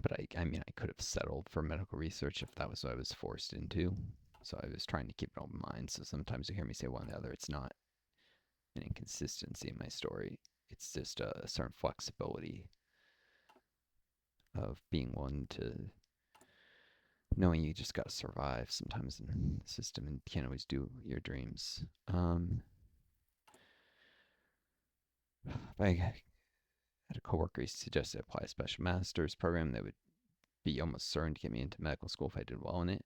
but I mean, I could have settled for medical research if that was what I was forced into. So I was trying to keep an open mind. So sometimes you hear me say one or the other. It's not an inconsistency in my story. It's just a certain flexibility of being willing to knowing you just got to survive sometimes in the system and can't always do your dreams. I had a coworker who suggested I apply a special master's program that would be almost certain to get me into medical school if I did well in it.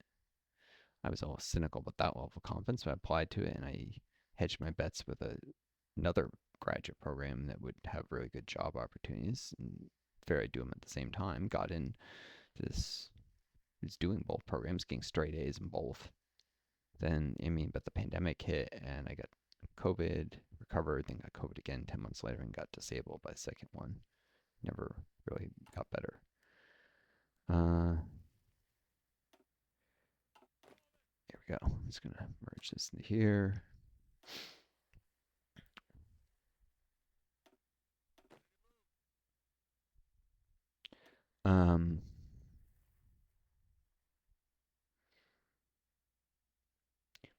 I was a little cynical about that level of confidence, but I applied to it and I hedged my bets with another graduate program that would have really good job opportunities and figured I'd do them at the same time. Got in this, was doing both programs, getting straight A's in both. Then, I mean, but the pandemic hit and I got COVID, recovered, then got COVID again 10 months later and got disabled by the second one. Never really got better. Here we go. I'm just going to merge this into here.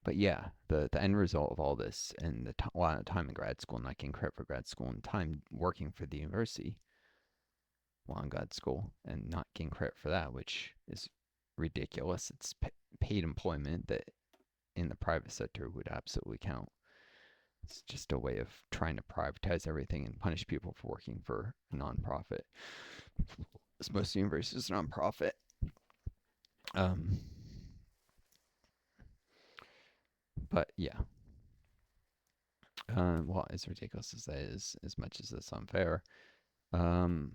But yeah, the end result of all this and the a lot of time in grad school, not getting credit for grad school, and time working for the university while in grad school and not getting credit for that, which is ridiculous. It's paid employment that in the private sector would absolutely count. It's just a way of trying to privatize everything and punish people for working for a nonprofit. As most universities are nonprofit. But yeah. Well, as ridiculous as that is, as much as it's unfair, that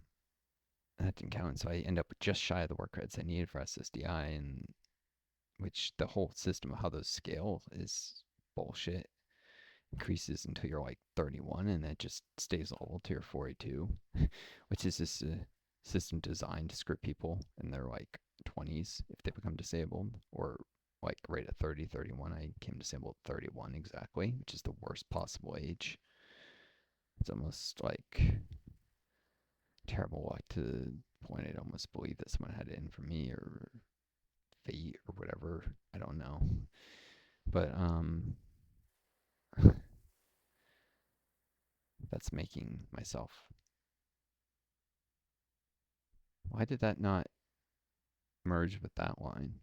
didn't count. So I end up with just shy of the work credits I needed for SSDI, and which the whole system of how those scale is bullshit. Increases until you're like 31, and that just stays level to your 42, which is just a system designed to screw people in their like 20s if they become disabled, or like right at 30, 31. I came disabled at 31 exactly, which is the worst possible age. It's almost like terrible luck to the point I'd almost believe that someone had it in for me, or fate, or whatever. I don't know. But that's making myself. Why did that not merge with that line?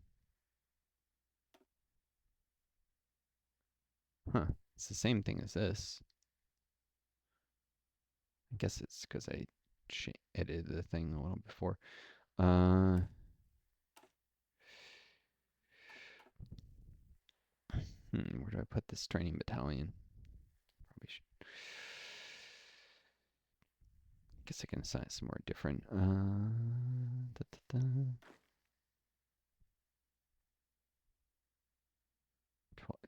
Huh. It's the same thing as this. I guess it's because I edited the thing a little before. Where do I put this training battalion? Probably should. Guess I can assign it somewhere different.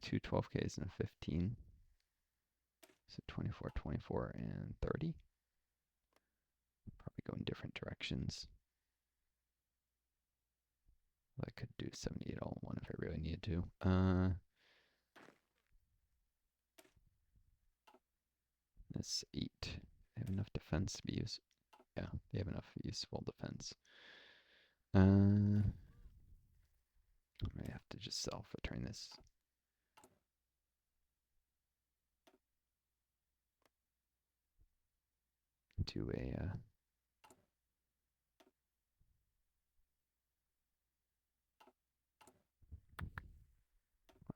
Two 12Ks and a 15. So 24, 24, and 30. Probably go in different directions. I could do 78 all in one if I really needed to. That's 8. They have enough defense to be used. Yeah, they have enough useful defense. I may have to just self-return this. To a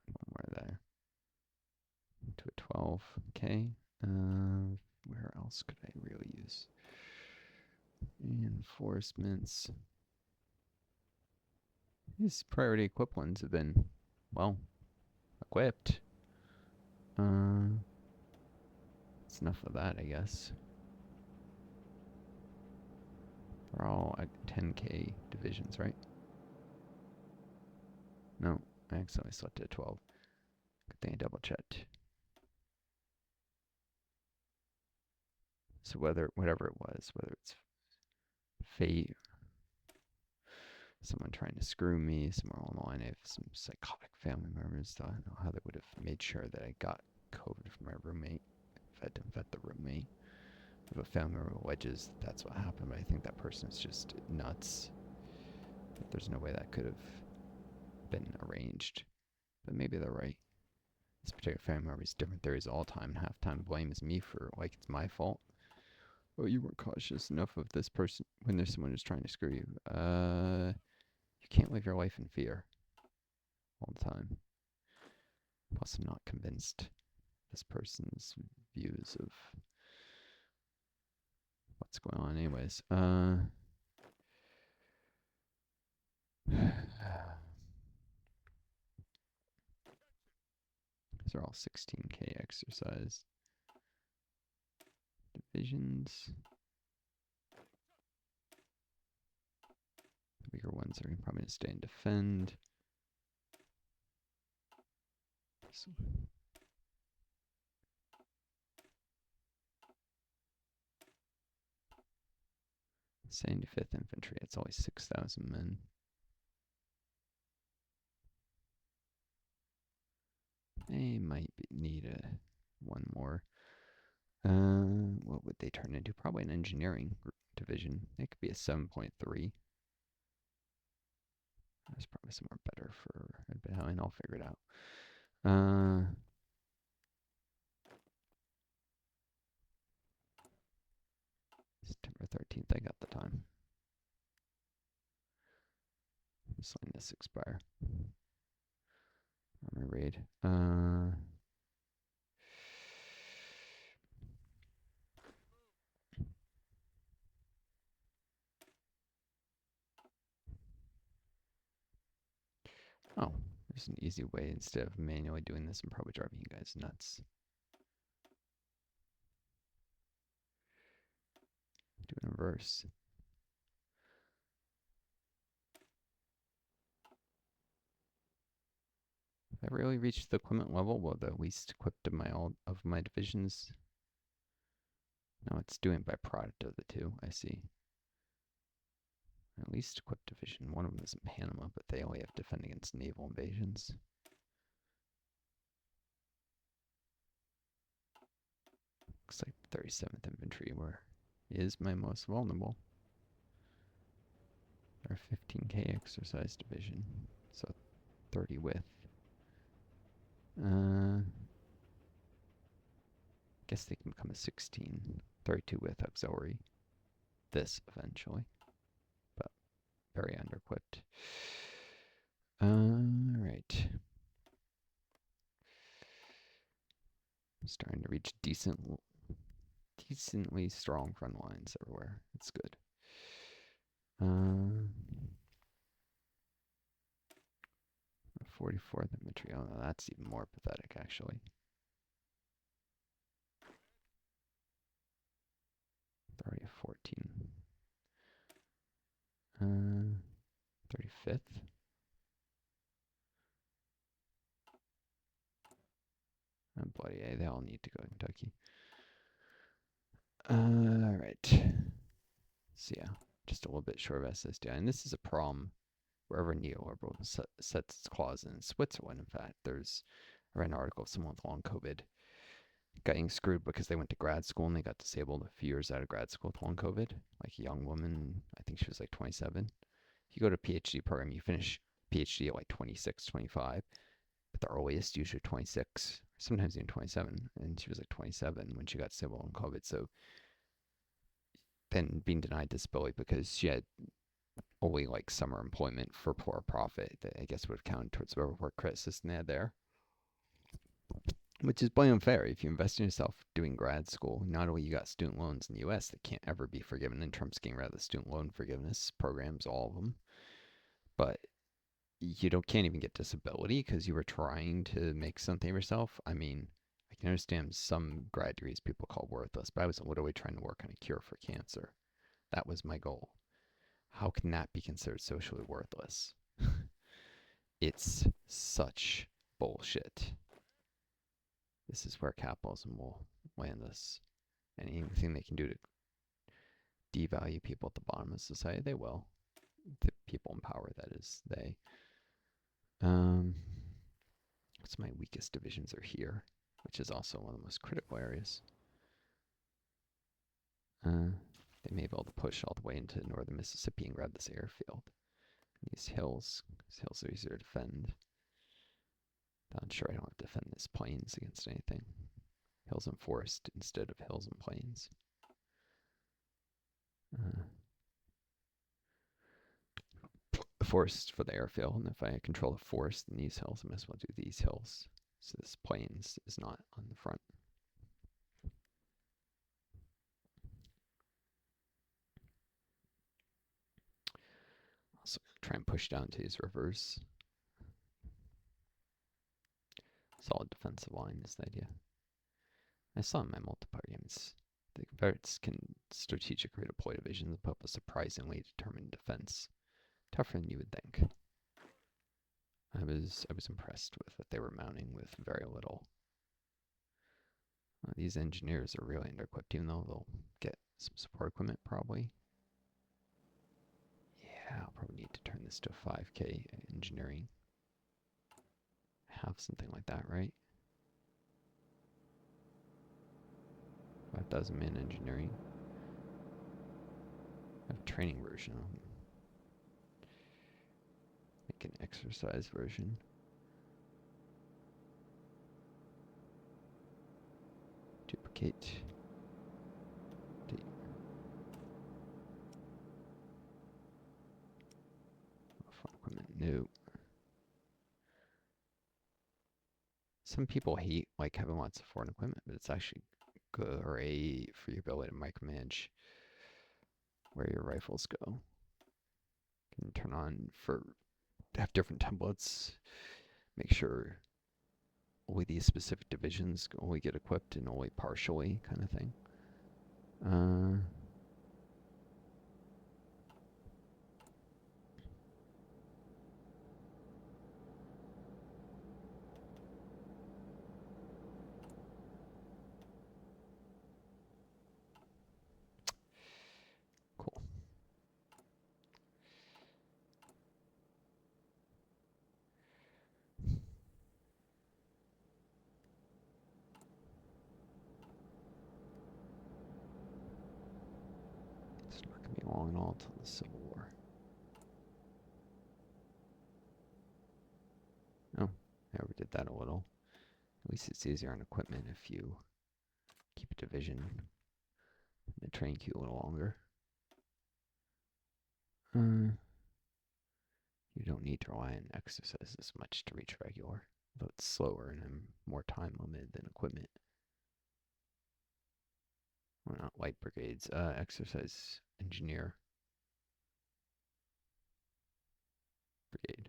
one more there. To a 12. Okay. Where else could I really use reinforcements? These priority equipped ones have been, well, equipped. It's enough of that, I guess. They're all 10K divisions, right? No, I accidentally selected a 12. Good thing I double checked. So whatever it was, whether it's fate, someone trying to screw me, somewhere along the line, I have some psychotic family members, so I don't know how they would have made sure that I got COVID from my roommate if I didn't vet the roommate. If a family member wedges, that's what happened, but I think that person is just nuts. There's no way that could have been arranged, but maybe they're right. This particular family member has different theories all the time, and half the time blame is me for, like, it's my fault. Oh, you weren't cautious enough of this person when there's someone who's trying to screw you. You can't live your life in fear all the time. Plus, I'm not convinced this person's views of what's going on anyways. These are all 16K exercise. Divisions. The bigger ones are probably going to stay and defend. So 75th Infantry. It's always 6,000 men. They might need one more. What would they turn into? Probably an engineering division. It could be a 7.3. There's probably somewhere better for a battalion. I'll figure it out. September 13th, I got the time. Just letting this expire. Armor raid. Oh, there's an easy way instead of manually doing this. I'm probably driving you guys nuts. Do it in reverse. Have I really reached the equipment level? Well, the least equipped of my divisions. No, it's doing by product of the two. I see. At least equipped division. One of them is in Panama, but they only have to defend against naval invasions. Looks like 37th Infantry where is my most vulnerable. Our 15K exercise division, so 30 width. Guess they can become a 16, 32 width auxiliary. This eventually, but very under-equipped. Right. Starting to reach decently strong front lines everywhere. It's good. 44th Infantry. Oh, no, that's even more pathetic, actually. 30-14. 35th. Oh, bloody A, they all need to go to Kentucky. Alright. So yeah, just a little bit short of SSDI. And this is a problem wherever neoliberal sets its claws in Switzerland. In fact, I read an article of someone with long COVID getting screwed because they went to grad school and they got disabled a few years out of grad school with long COVID. Like a young woman, I think she was like 27. If you go to a PhD program, you finish PhD at like 26, 25. But the earliest, usually 26, sometimes even 27. And she was like 27 when she got disabled on COVID. So then being denied disability because she had only like summer employment for poor profit that I guess would have counted towards whatever work credit system they had there. Which is blatantly unfair. If you invest in yourself doing grad school, not only you got student loans in the US that can't ever be forgiven, and Trump's getting rid of the student loan forgiveness programs, all of them, but you can't even get disability because you were trying to make something of yourself. I mean, I can understand some grad degrees people call worthless, but I was literally trying to work on a cure for cancer. That was my goal. How can that be considered socially worthless? It's such bullshit. This is where capitalism will land us. And anything they can do to devalue people at the bottom of society, they will. The people in power, that is, they. What's my weakest divisions are here, which is also one of the most critical areas. They may be able to push all the way into northern Mississippi and grab this airfield. These hills are easier to defend. I'm sure I don't have to defend these plains against anything. Hills and forest instead of hills and plains. Forest for the airfield, and if I control the forest in these hills, I might as well do these hills. So this plains is not on the front. Also try and push down to these rivers. Solid defensive line is the idea. I saw in my multiplayer games, the Confederates can strategically deploy divisions and put up a surprisingly determined defense. Tougher than you would think. I was impressed with what they were mounting with very little. These engineers are really under-equipped, even though they'll get some support equipment probably. I'll probably need to turn this to 5K engineering. Have something like that, right? 5,000 man engineering. I have a training version. Make an exercise version. Duplicate. Farm equipment, no. Some people hate like having lots of foreign equipment, but it's actually great for your ability to micromanage where your rifles go. You can turn on for have different templates. Make sure only these specific divisions only get equipped and only partially, kind of thing. Cool. It's not going to be long at all until the Civil War. Oh, I overdid that a little. At least it's easier on equipment if you keep a division in the train queue a little longer. You don't need to rely on exercise as much to reach regular, though it's slower and more time limited than equipment. Well, not light brigades, exercise engineer brigade.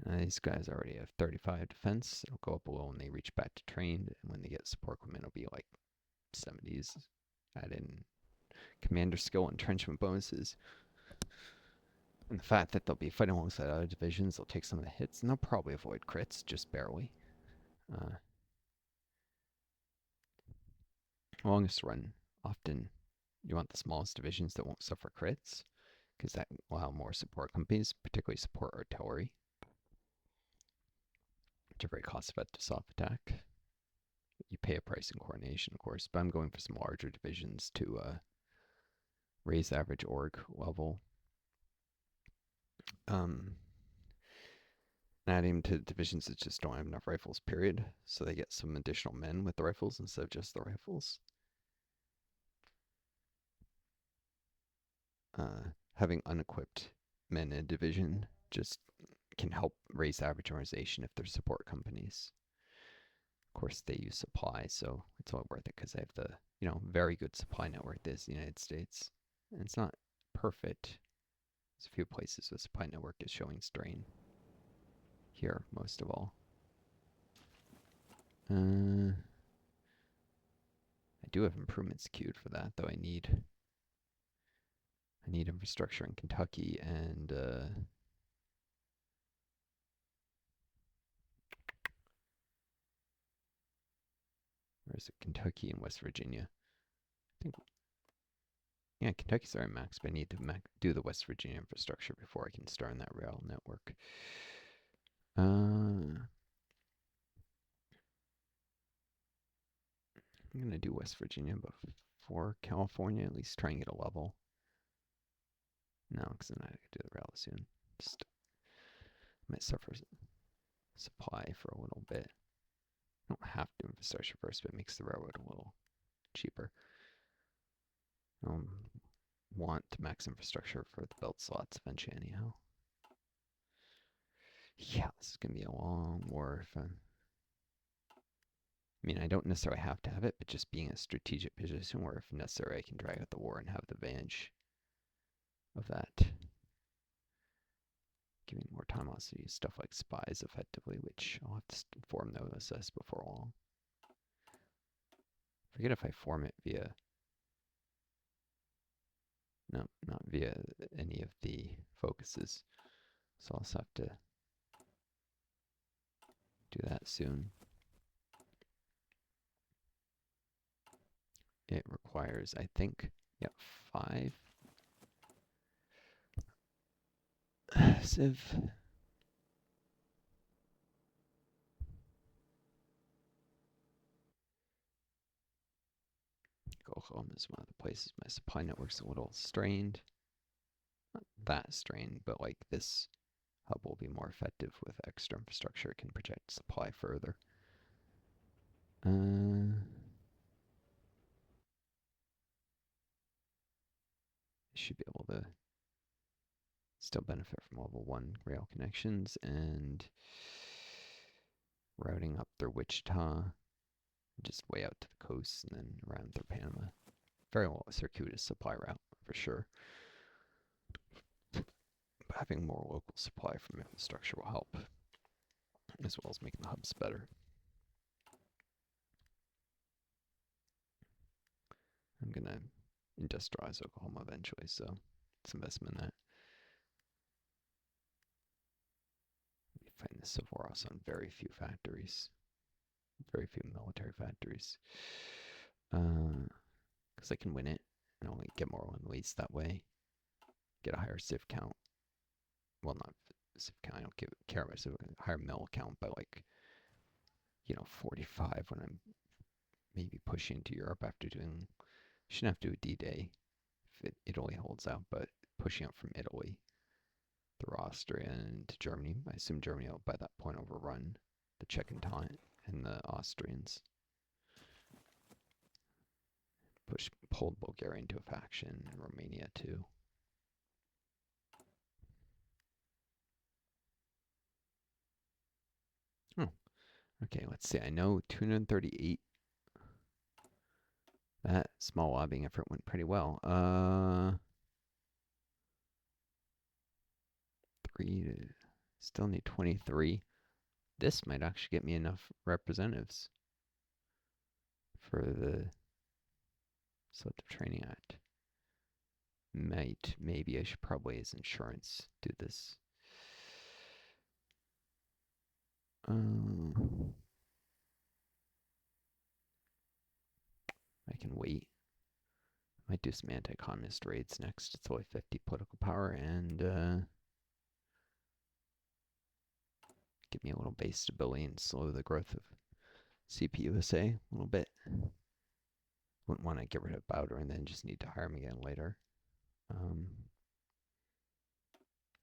These guys already have 35 defense. It'll go up a little when they reach back to trained, and when they get support equipment, it'll be like 70s. Add in commander skill entrenchment bonuses. And the fact that they'll be fighting alongside other divisions, they'll take some of the hits, and they'll probably avoid crits, just barely. Longest run, often you want the smallest divisions that won't suffer crits, because that will allow more support companies, particularly support artillery, which are very cost-effective soft attack. You pay a price in coordination, of course, but I'm going for some larger divisions to raise the average org level. Adding to divisions that just don't have enough rifles, period, so they get some additional men with the rifles instead of just the rifles. Having unequipped men in a division just can help raise the average organization if they're support companies. Of course, they use supply, so it's all worth it because they have the very good supply network that is the United States. And it's not perfect. There's a few places the supply network is showing strain. Here, most of all. I do have improvements queued for that, though I need infrastructure in Kentucky and where's it? Kentucky and West Virginia. I think, yeah, Kentucky's already maxed, but I need to do the West Virginia infrastructure before I can start on that rail network. I'm going to do West Virginia before California, at least try and get a level. No, because then I could do the rail soon. Just might suffer supply for a little bit. I don't have to do infrastructure first, but it makes the railroad a little cheaper. Want to max infrastructure for the belt slots eventually anyhow. Yeah, this is going to be a long war. I mean, I don't necessarily have to have it, but just being a strategic position where if necessary I can drag out the war and have the advantage of that. Giving more time also to use stuff like spies effectively, which I'll have to inform the OSS before long. Forget if I form it via... No, not via any of the focuses. So I'll also have to do that soon. It requires, I think, yeah, 5 civ. Oklahoma is one of the places my supply network's a little strained. Not that strained, but like this hub will be more effective with extra infrastructure. It can project supply further. Should be able to still benefit from level 1 rail connections and routing up through Wichita, just way out to the coast and then around through Panama. Very well circuitous supply route for sure. But having more local supply from infrastructure will help, as well as making the hubs better. I'm gonna industrialize Oklahoma eventually, so it's investment in that. We find the Civil War also on very few factories, very few military factories, because I can win it and only get more on lease that way. Get a higher civ count. Well, not civ count. I don't care about civ. Higher mill count by like, 45 when I'm maybe pushing to Europe after doing. Shouldn't have to do a D-Day if Italy holds out, but pushing up from Italy through Austria and to Germany. I assume Germany will by that point overrun the Czech Entente and the Austrians. Pulled Bulgaria into a faction and Romania too. Oh, okay, let's see. I know 238. That small lobbying effort went pretty well. 3 still need 23. This might actually get me enough representatives for the Selective Training Act. Maybe I should probably, as insurance, do this. I can wait. Might do some anti-communist raids next. It's only 50 political power and give me a little base stability and slow the growth of CPUSA a little bit. Wouldn't want to get rid of Bowder and then just need to hire him again later.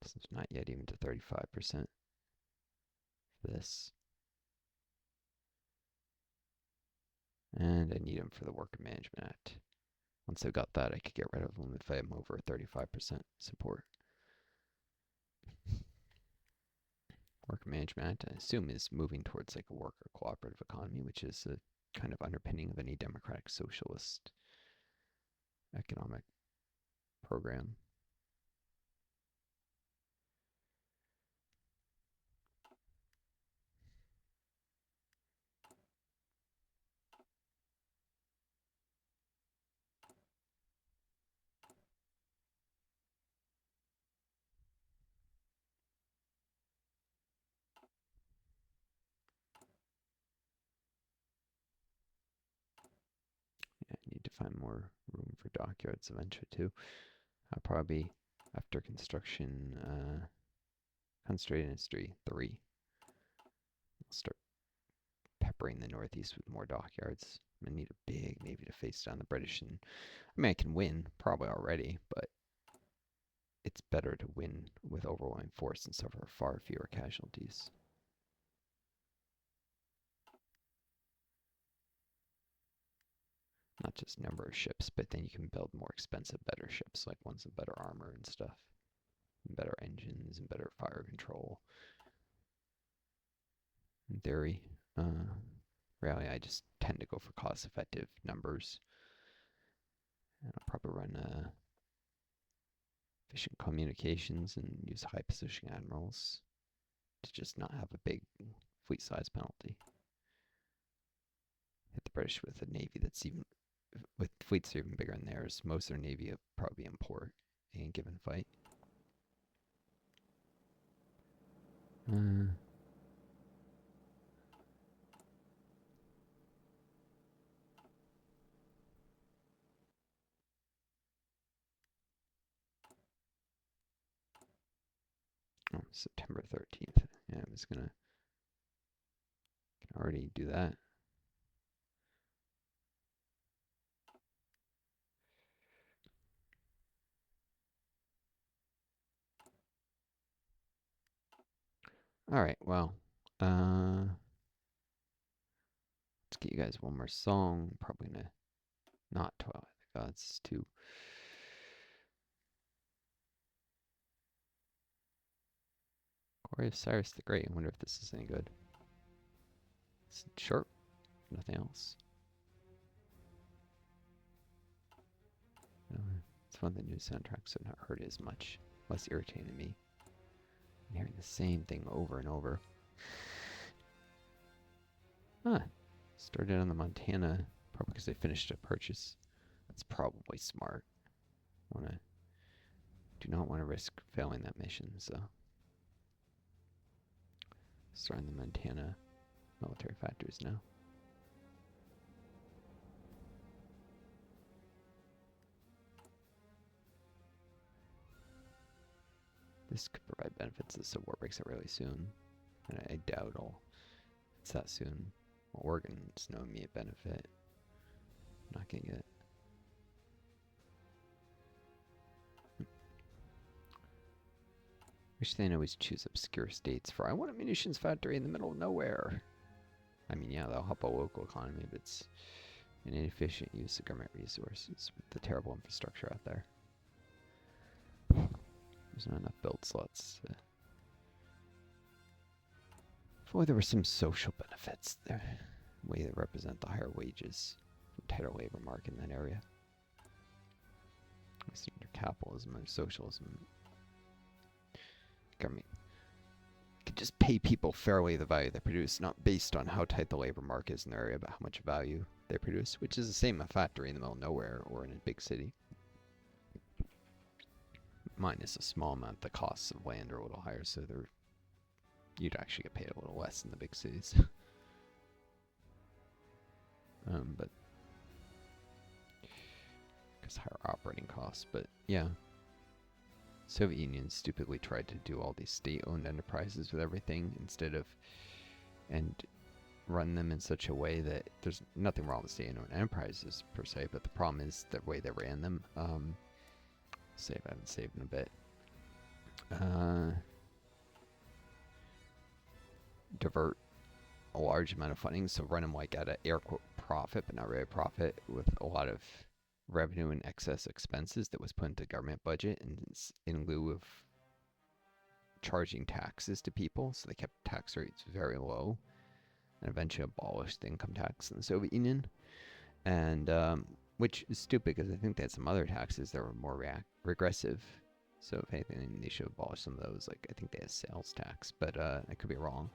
This is not yet even to 35% for this. And I need him for the Worker Management Act. Once I got that, I could get rid of him if I am over 35% support. Worker Management Act, I assume, is moving towards like a worker cooperative economy, which is a kind of underpinning of any democratic socialist economic program. Yeah, I need to find more room for dockyards eventually too. I'll probably, after construction, concentrate industry 3. I'll start peppering the Northeast with more dockyards. I'm gonna need a big navy to face down the British, and I mean I can win probably already, but it's better to win with overwhelming force and suffer far fewer casualties. Not just number of ships, but then you can build more expensive, better ships, like ones with better armor and stuff, and better engines and better fire control. In theory, really, I just tend to go for cost-effective numbers, and I'll probably run efficient communications and use high positioning admirals to just not have a big fleet size penalty. Hit the British with a navy that's even with fleets even bigger than theirs. Most of their navy will probably import in a given fight. September 13th. Yeah, I was gonna can already do that. All right, well, let's get you guys one more song. Probably gonna not Twilight of the Gods. It's too. Glory of Cyrus the Great. I wonder if this is any good. It's short, nothing else. It's one of the new soundtracks, so not heard as much, less irritating to me. I'm hearing the same thing over and over. Huh. Started on the Montana, probably because they finished a purchase. That's probably smart. Do not want to risk failing that mission, so. Starting the Montana military factories now. This could provide benefits as the war breaks out really soon. And I doubt it's that soon. Well, Oregon's no immediate benefit. I'm not gonna get it. Wish they'd always choose obscure states for I want a munitions factory in the middle of nowhere. I mean, yeah, that'll help a local economy, but it's an inefficient use of government resources with the terrible infrastructure out there. There's not enough build slots. If only there were some social benefits there, way that represent the higher wages from tighter labor market in that area. At least under capitalism and socialism, government could just pay people fairly the value they produce, not based on how tight the labor market is in their area, but how much value they produce, which is the same in a factory in the middle of nowhere or in a big city. Minus a small amount, the costs of land are a little higher, so you'd actually get paid a little less in the big cities. But because higher operating costs, but yeah. Soviet Union stupidly tried to do all these state-owned enterprises with everything and run them in such a way that there's nothing wrong with state-owned enterprises per se, but the problem is the way they ran them. Save, I haven't saved in a bit. Divert a large amount of funding, so run them like at an air quote profit, but not really a profit, with a lot of revenue and excess expenses that was put into the government budget, and in lieu of charging taxes to people, so they kept tax rates very low, and eventually abolished the income tax in the Soviet Union, and which is stupid because I think they had some other taxes that were more regressive. So if anything, they should abolish some of those. Like I think they had sales tax, but I could be wrong.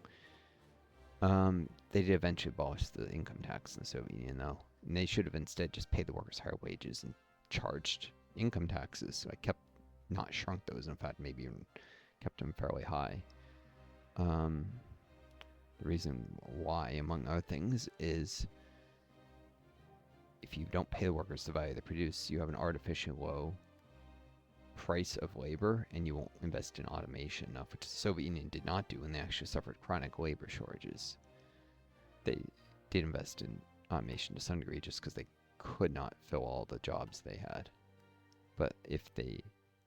They did eventually abolish the income tax in the Soviet Union, though. And they should have instead just paid the workers higher wages and charged income taxes. So I kept, not shrunk those, in fact, maybe even kept them fairly high. The reason why, among other things, is if you don't pay the workers the value they produce, you have an artificially low price of labor, and you won't invest in automation enough, which the Soviet Union did not do, and they actually suffered chronic labor shortages. They did invest in automation to some degree just because they could not fill all the jobs they had. But if they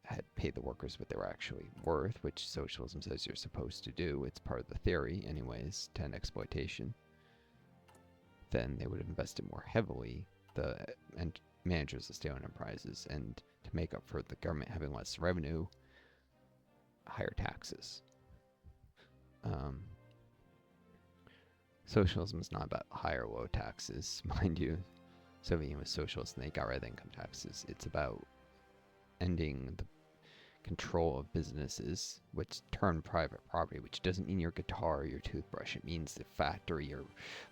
had paid the workers what they were actually worth, which socialism says you're supposed to do, it's part of the theory anyways, to end exploitation, then they would have invested more heavily, and managers of state-owned enterprises, and to make up for the government having less revenue, higher taxes. Socialism is not about higher or low taxes, mind you. Soviet Union was socialist and they got rid of income taxes. It's about ending the control of businesses, which turn private property, which doesn't mean your guitar or your toothbrush. It means the factory or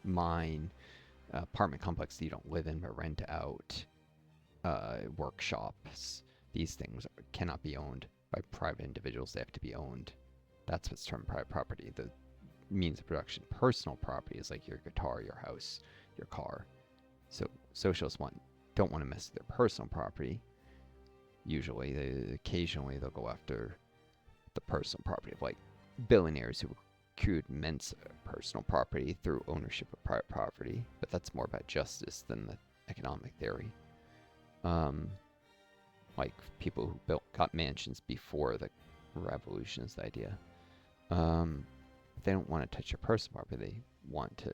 mine, apartment complex that you don't live in but rent out, workshops. These things cannot be owned by private individuals. They have to be owned. That's what's termed private property. The means of production. Personal property is like your guitar, your house, your car. So socialists don't want to mess with their personal property. Usually, occasionally they'll go after the personal property of like billionaires who accrued immense personal property through ownership of private property, but that's more about justice than the economic theory. Like people who got mansions before the revolution is the idea. They don't want to touch your personal property. They want to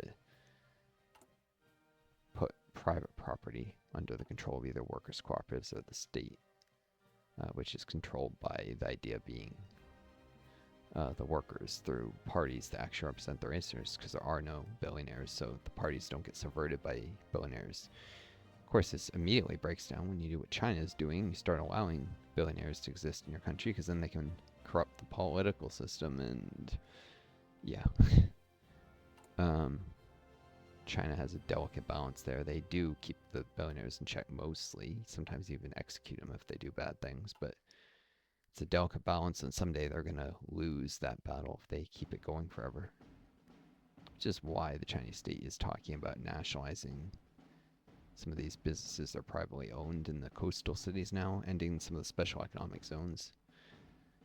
put private property under the control of either workers' cooperatives or the state, which is controlled by the idea being the workers through parties that actually represent their interests, because there are no billionaires, so the parties don't get subverted by billionaires. Of course, this immediately breaks down when you do what China is doing. You start allowing billionaires to exist in your country, because then they can corrupt the political system, and yeah. China has a delicate balance there. They do keep the billionaires in check mostly, sometimes even execute them if they do bad things, but it's a delicate balance, and someday they're going to lose that battle if they keep it going forever. Which is why the Chinese state is talking about nationalizing some of these businesses that are privately owned in the coastal cities now, ending some of the special economic zones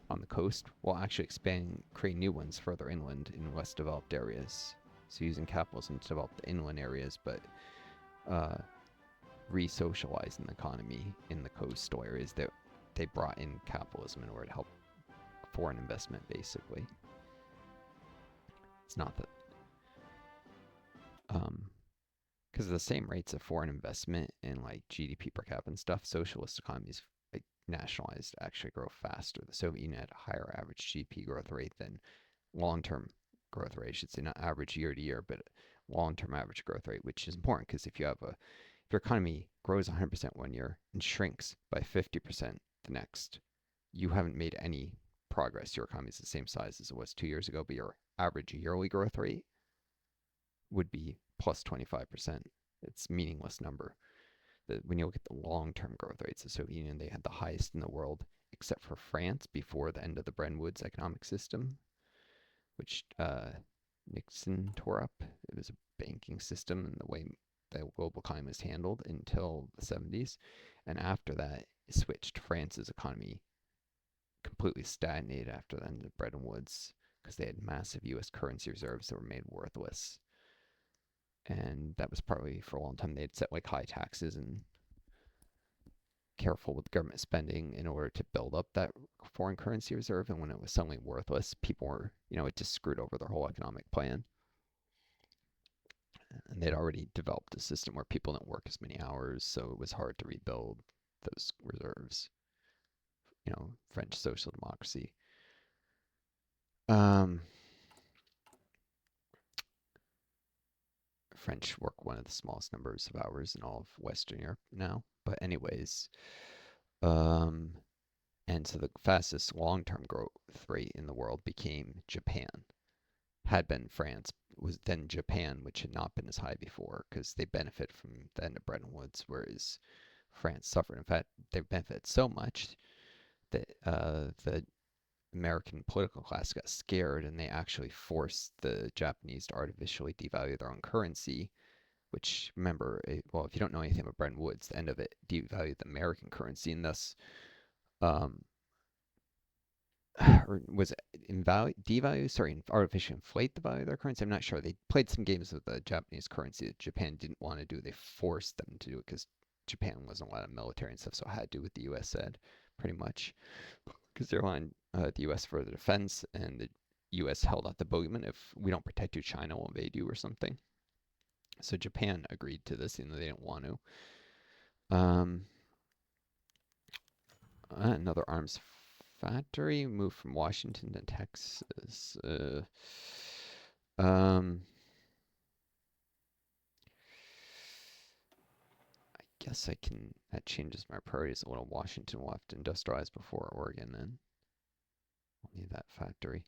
on the coast, while actually expanding, creating new ones further inland in less developed areas. So using capitalism to develop the inland areas, but re-socializing the economy in the coastal areas that they brought in capitalism in order to help foreign investment, basically. It's not that, because of the same rates of foreign investment in like GDP per capita and stuff, socialist economies like nationalized actually grow faster. The Soviet Union had a higher average GDP growth rate than long-term growth rate. I should say not average year to year, but long-term average growth rate, which is important because if your economy grows 100% one year and shrinks by 50% the next, you haven't made any progress. Your economy is the same size as it was 2 years ago, but your average yearly growth rate would be plus 25%. It's a meaningless number. When you look at the long-term growth rates, the Soviet Union, they had the highest in the world, except for France before the end of the Bretton Woods economic system, which Nixon tore up. It was a banking system and the way the global economy was handled until the 70s. And after that, it switched. France's economy completely stagnated after the end of Bretton Woods because they had massive U.S. currency reserves that were made worthless. And that was partly for a long time they had set like high taxes and careful with government spending in order to build up that foreign currency reserve. And when it was suddenly worthless, people were, it just screwed over their whole economic plan. And they'd already developed a system where people didn't work as many hours, so it was hard to rebuild those reserves. French social democracy. French work one of the smallest numbers of hours in all of Western Europe now. But anyways, and so the fastest long-term growth rate in the world became Japan. Had been France, was then Japan, which had not been as high before because they benefit from the end of Bretton Woods, whereas France suffered. In fact, they benefited so much that the American political class got scared and they actually forced the Japanese to artificially devalue their own currency, which, remember, well, if you don't know anything about Bretton Woods, the end of it devalued the American currency and thus or was it devalue? Sorry, artificially inflate the value of their currency. I'm not sure. They played some games with the Japanese currency that Japan didn't want to do. They forced them to do it because Japan wasn't a lot of military and stuff, so it had to do what the U.S. said, pretty much, because they're on the U.S. for the defense, and the U.S. held out the bogeyman: if we don't protect you, China will invade you or something. So Japan agreed to this, even though they didn't want to. Another arms factory moved from Washington to Texas. I guess that changes my priorities a little. Washington will have to industrialize before Oregon, then. I'll need that factory.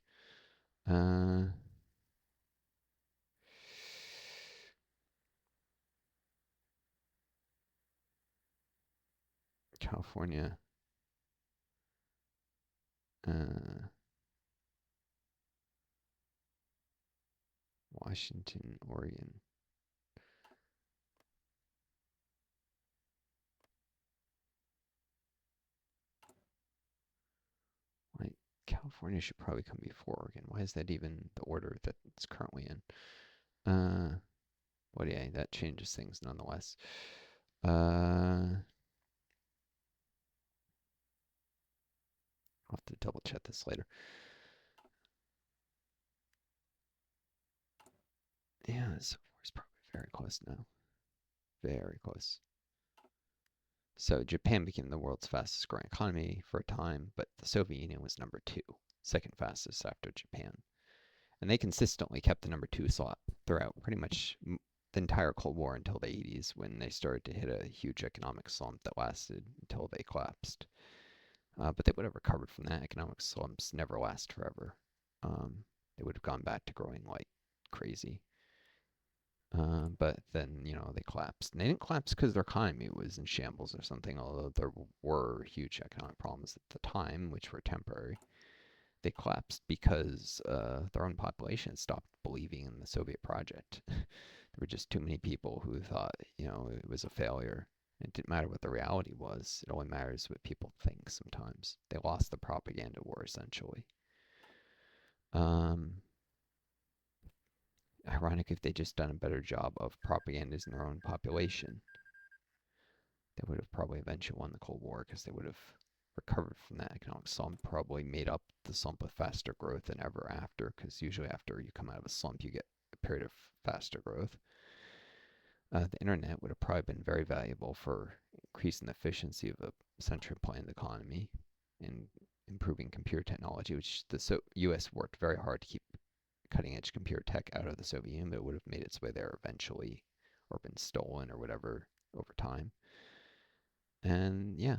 California. Washington, Oregon. Like California should probably come before Oregon. Why is that even the order that it's currently in? Well, yeah, that changes things nonetheless. I'll have to double check this later. Yeah, so far it's probably very close now. Very close. So Japan became the world's fastest growing economy for a time, but the Soviet Union was number 2, second fastest after Japan. And they consistently kept the number 2 slot throughout pretty much the entire Cold War until the 80s, when they started to hit a huge economic slump that lasted until they collapsed. But they would have recovered from that. Economic slumps never last forever. They would have gone back to growing like crazy. But then, they collapsed. And they didn't collapse because their economy was in shambles or something, although there were huge economic problems at the time, which were temporary. They collapsed because their own population stopped believing in the Soviet project. There were just too many people who thought, it was a failure. It didn't matter what the reality was. It only matters what people think sometimes. They lost the propaganda war, essentially. Ironic, if they'd just done a better job of propagandizing their own population, they would have probably eventually won the Cold War, because they would have recovered from that economic slump, probably made up the slump with faster growth than ever after, because usually after you come out of a slump, you get a period of faster growth. The internet would have probably been very valuable for increasing the efficiency of a centrally planned economy and improving computer technology, which the U.S. worked very hard to keep cutting edge computer tech out of the Soviet Union, but it would have made its way there eventually, or been stolen or whatever over time. And yeah,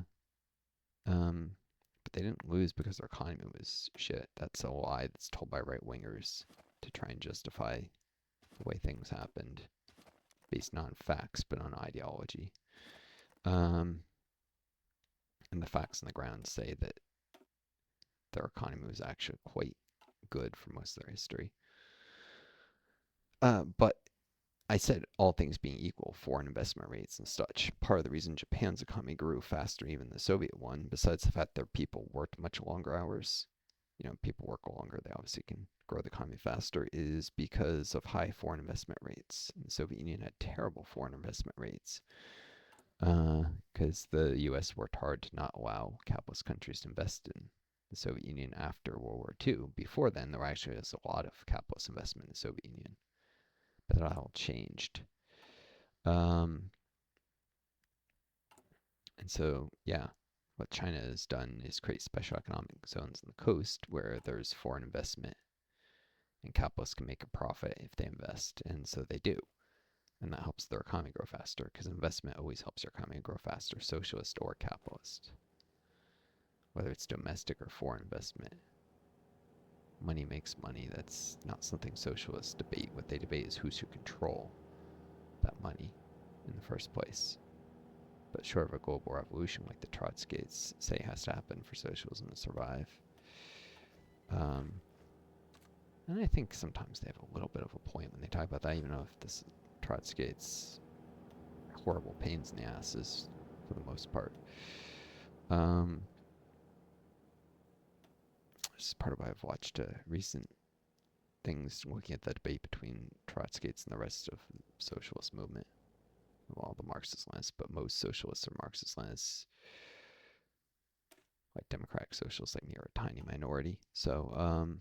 but they didn't lose because their economy was shit. That's a lie that's told by right wingers to try and justify the way things happened, based not on facts but on ideology. And the facts on the ground say that their economy was actually quite good for most of their history. But I said, all things being equal, foreign investment rates and such. Part of the reason Japan's economy grew faster than even the Soviet one, besides the fact their people worked much longer hours, people work longer, they obviously can grow the economy faster, is because of high foreign investment rates. And the Soviet Union had terrible foreign investment rates, because the U.S. worked hard to not allow capitalist countries to invest in the Soviet Union after World War II. Before then, there actually was a lot of capitalist investment in the Soviet Union, but that all changed. And so, yeah, what China has done is create special economic zones on the coast where there's foreign investment, and capitalists can make a profit if they invest, and so they do. And that helps their economy grow faster, because investment always helps your economy grow faster, socialist or capitalist. Whether it's domestic or foreign investment, money makes money. That's not something socialists debate. What they debate is who's who control that money in the first place. But short of a global revolution like the Trotskyists say has to happen for socialism to survive. And I think sometimes they have a little bit of a point when they talk about that, even though if this Trotskyists horrible pains in the asses for the most part. This is part of why I've watched recent things looking at the debate between Trotskyists and the rest of the socialist movement. Well, the Marxist-Leninists, but most socialists are Marxist-Leninists. Like democratic socialists like me are a tiny minority. So,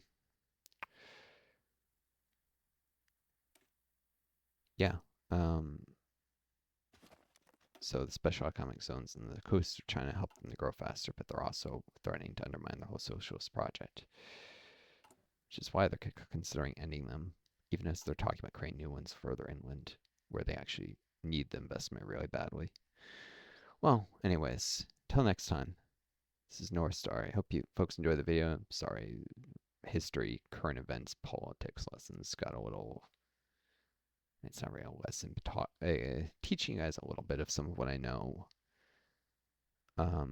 yeah. So the special economic zones in the coast of China help them to grow faster, but they're also threatening to undermine the whole socialist project, which is why they're considering ending them, even as they're talking about creating new ones further inland, where they actually need the investment really badly. Well, anyways, till next time, this is Northstar. I hope you folks enjoy the video. I'm sorry, history, current events, politics lessons got a little... It's not really a lesson, but teaching you guys a little bit of some of what I know. Or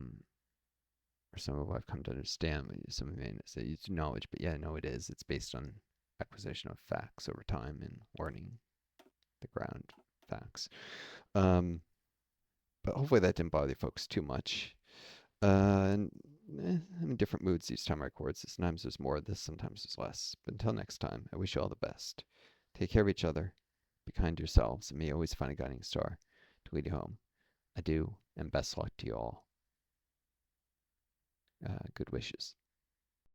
some of what I've come to understand. Some of it say it's knowledge, but yeah, no, it is. It's based on acquisition of facts over time and learning the ground facts. But hopefully that didn't bother you folks too much. And I'm in different moods each time I record. Sometimes there's more of this, sometimes there's less. But until next time, I wish you all the best. Take care of each other, be kind to yourselves, and may you always find a guiding star to lead you home. Adieu, and best luck to you all. Good wishes.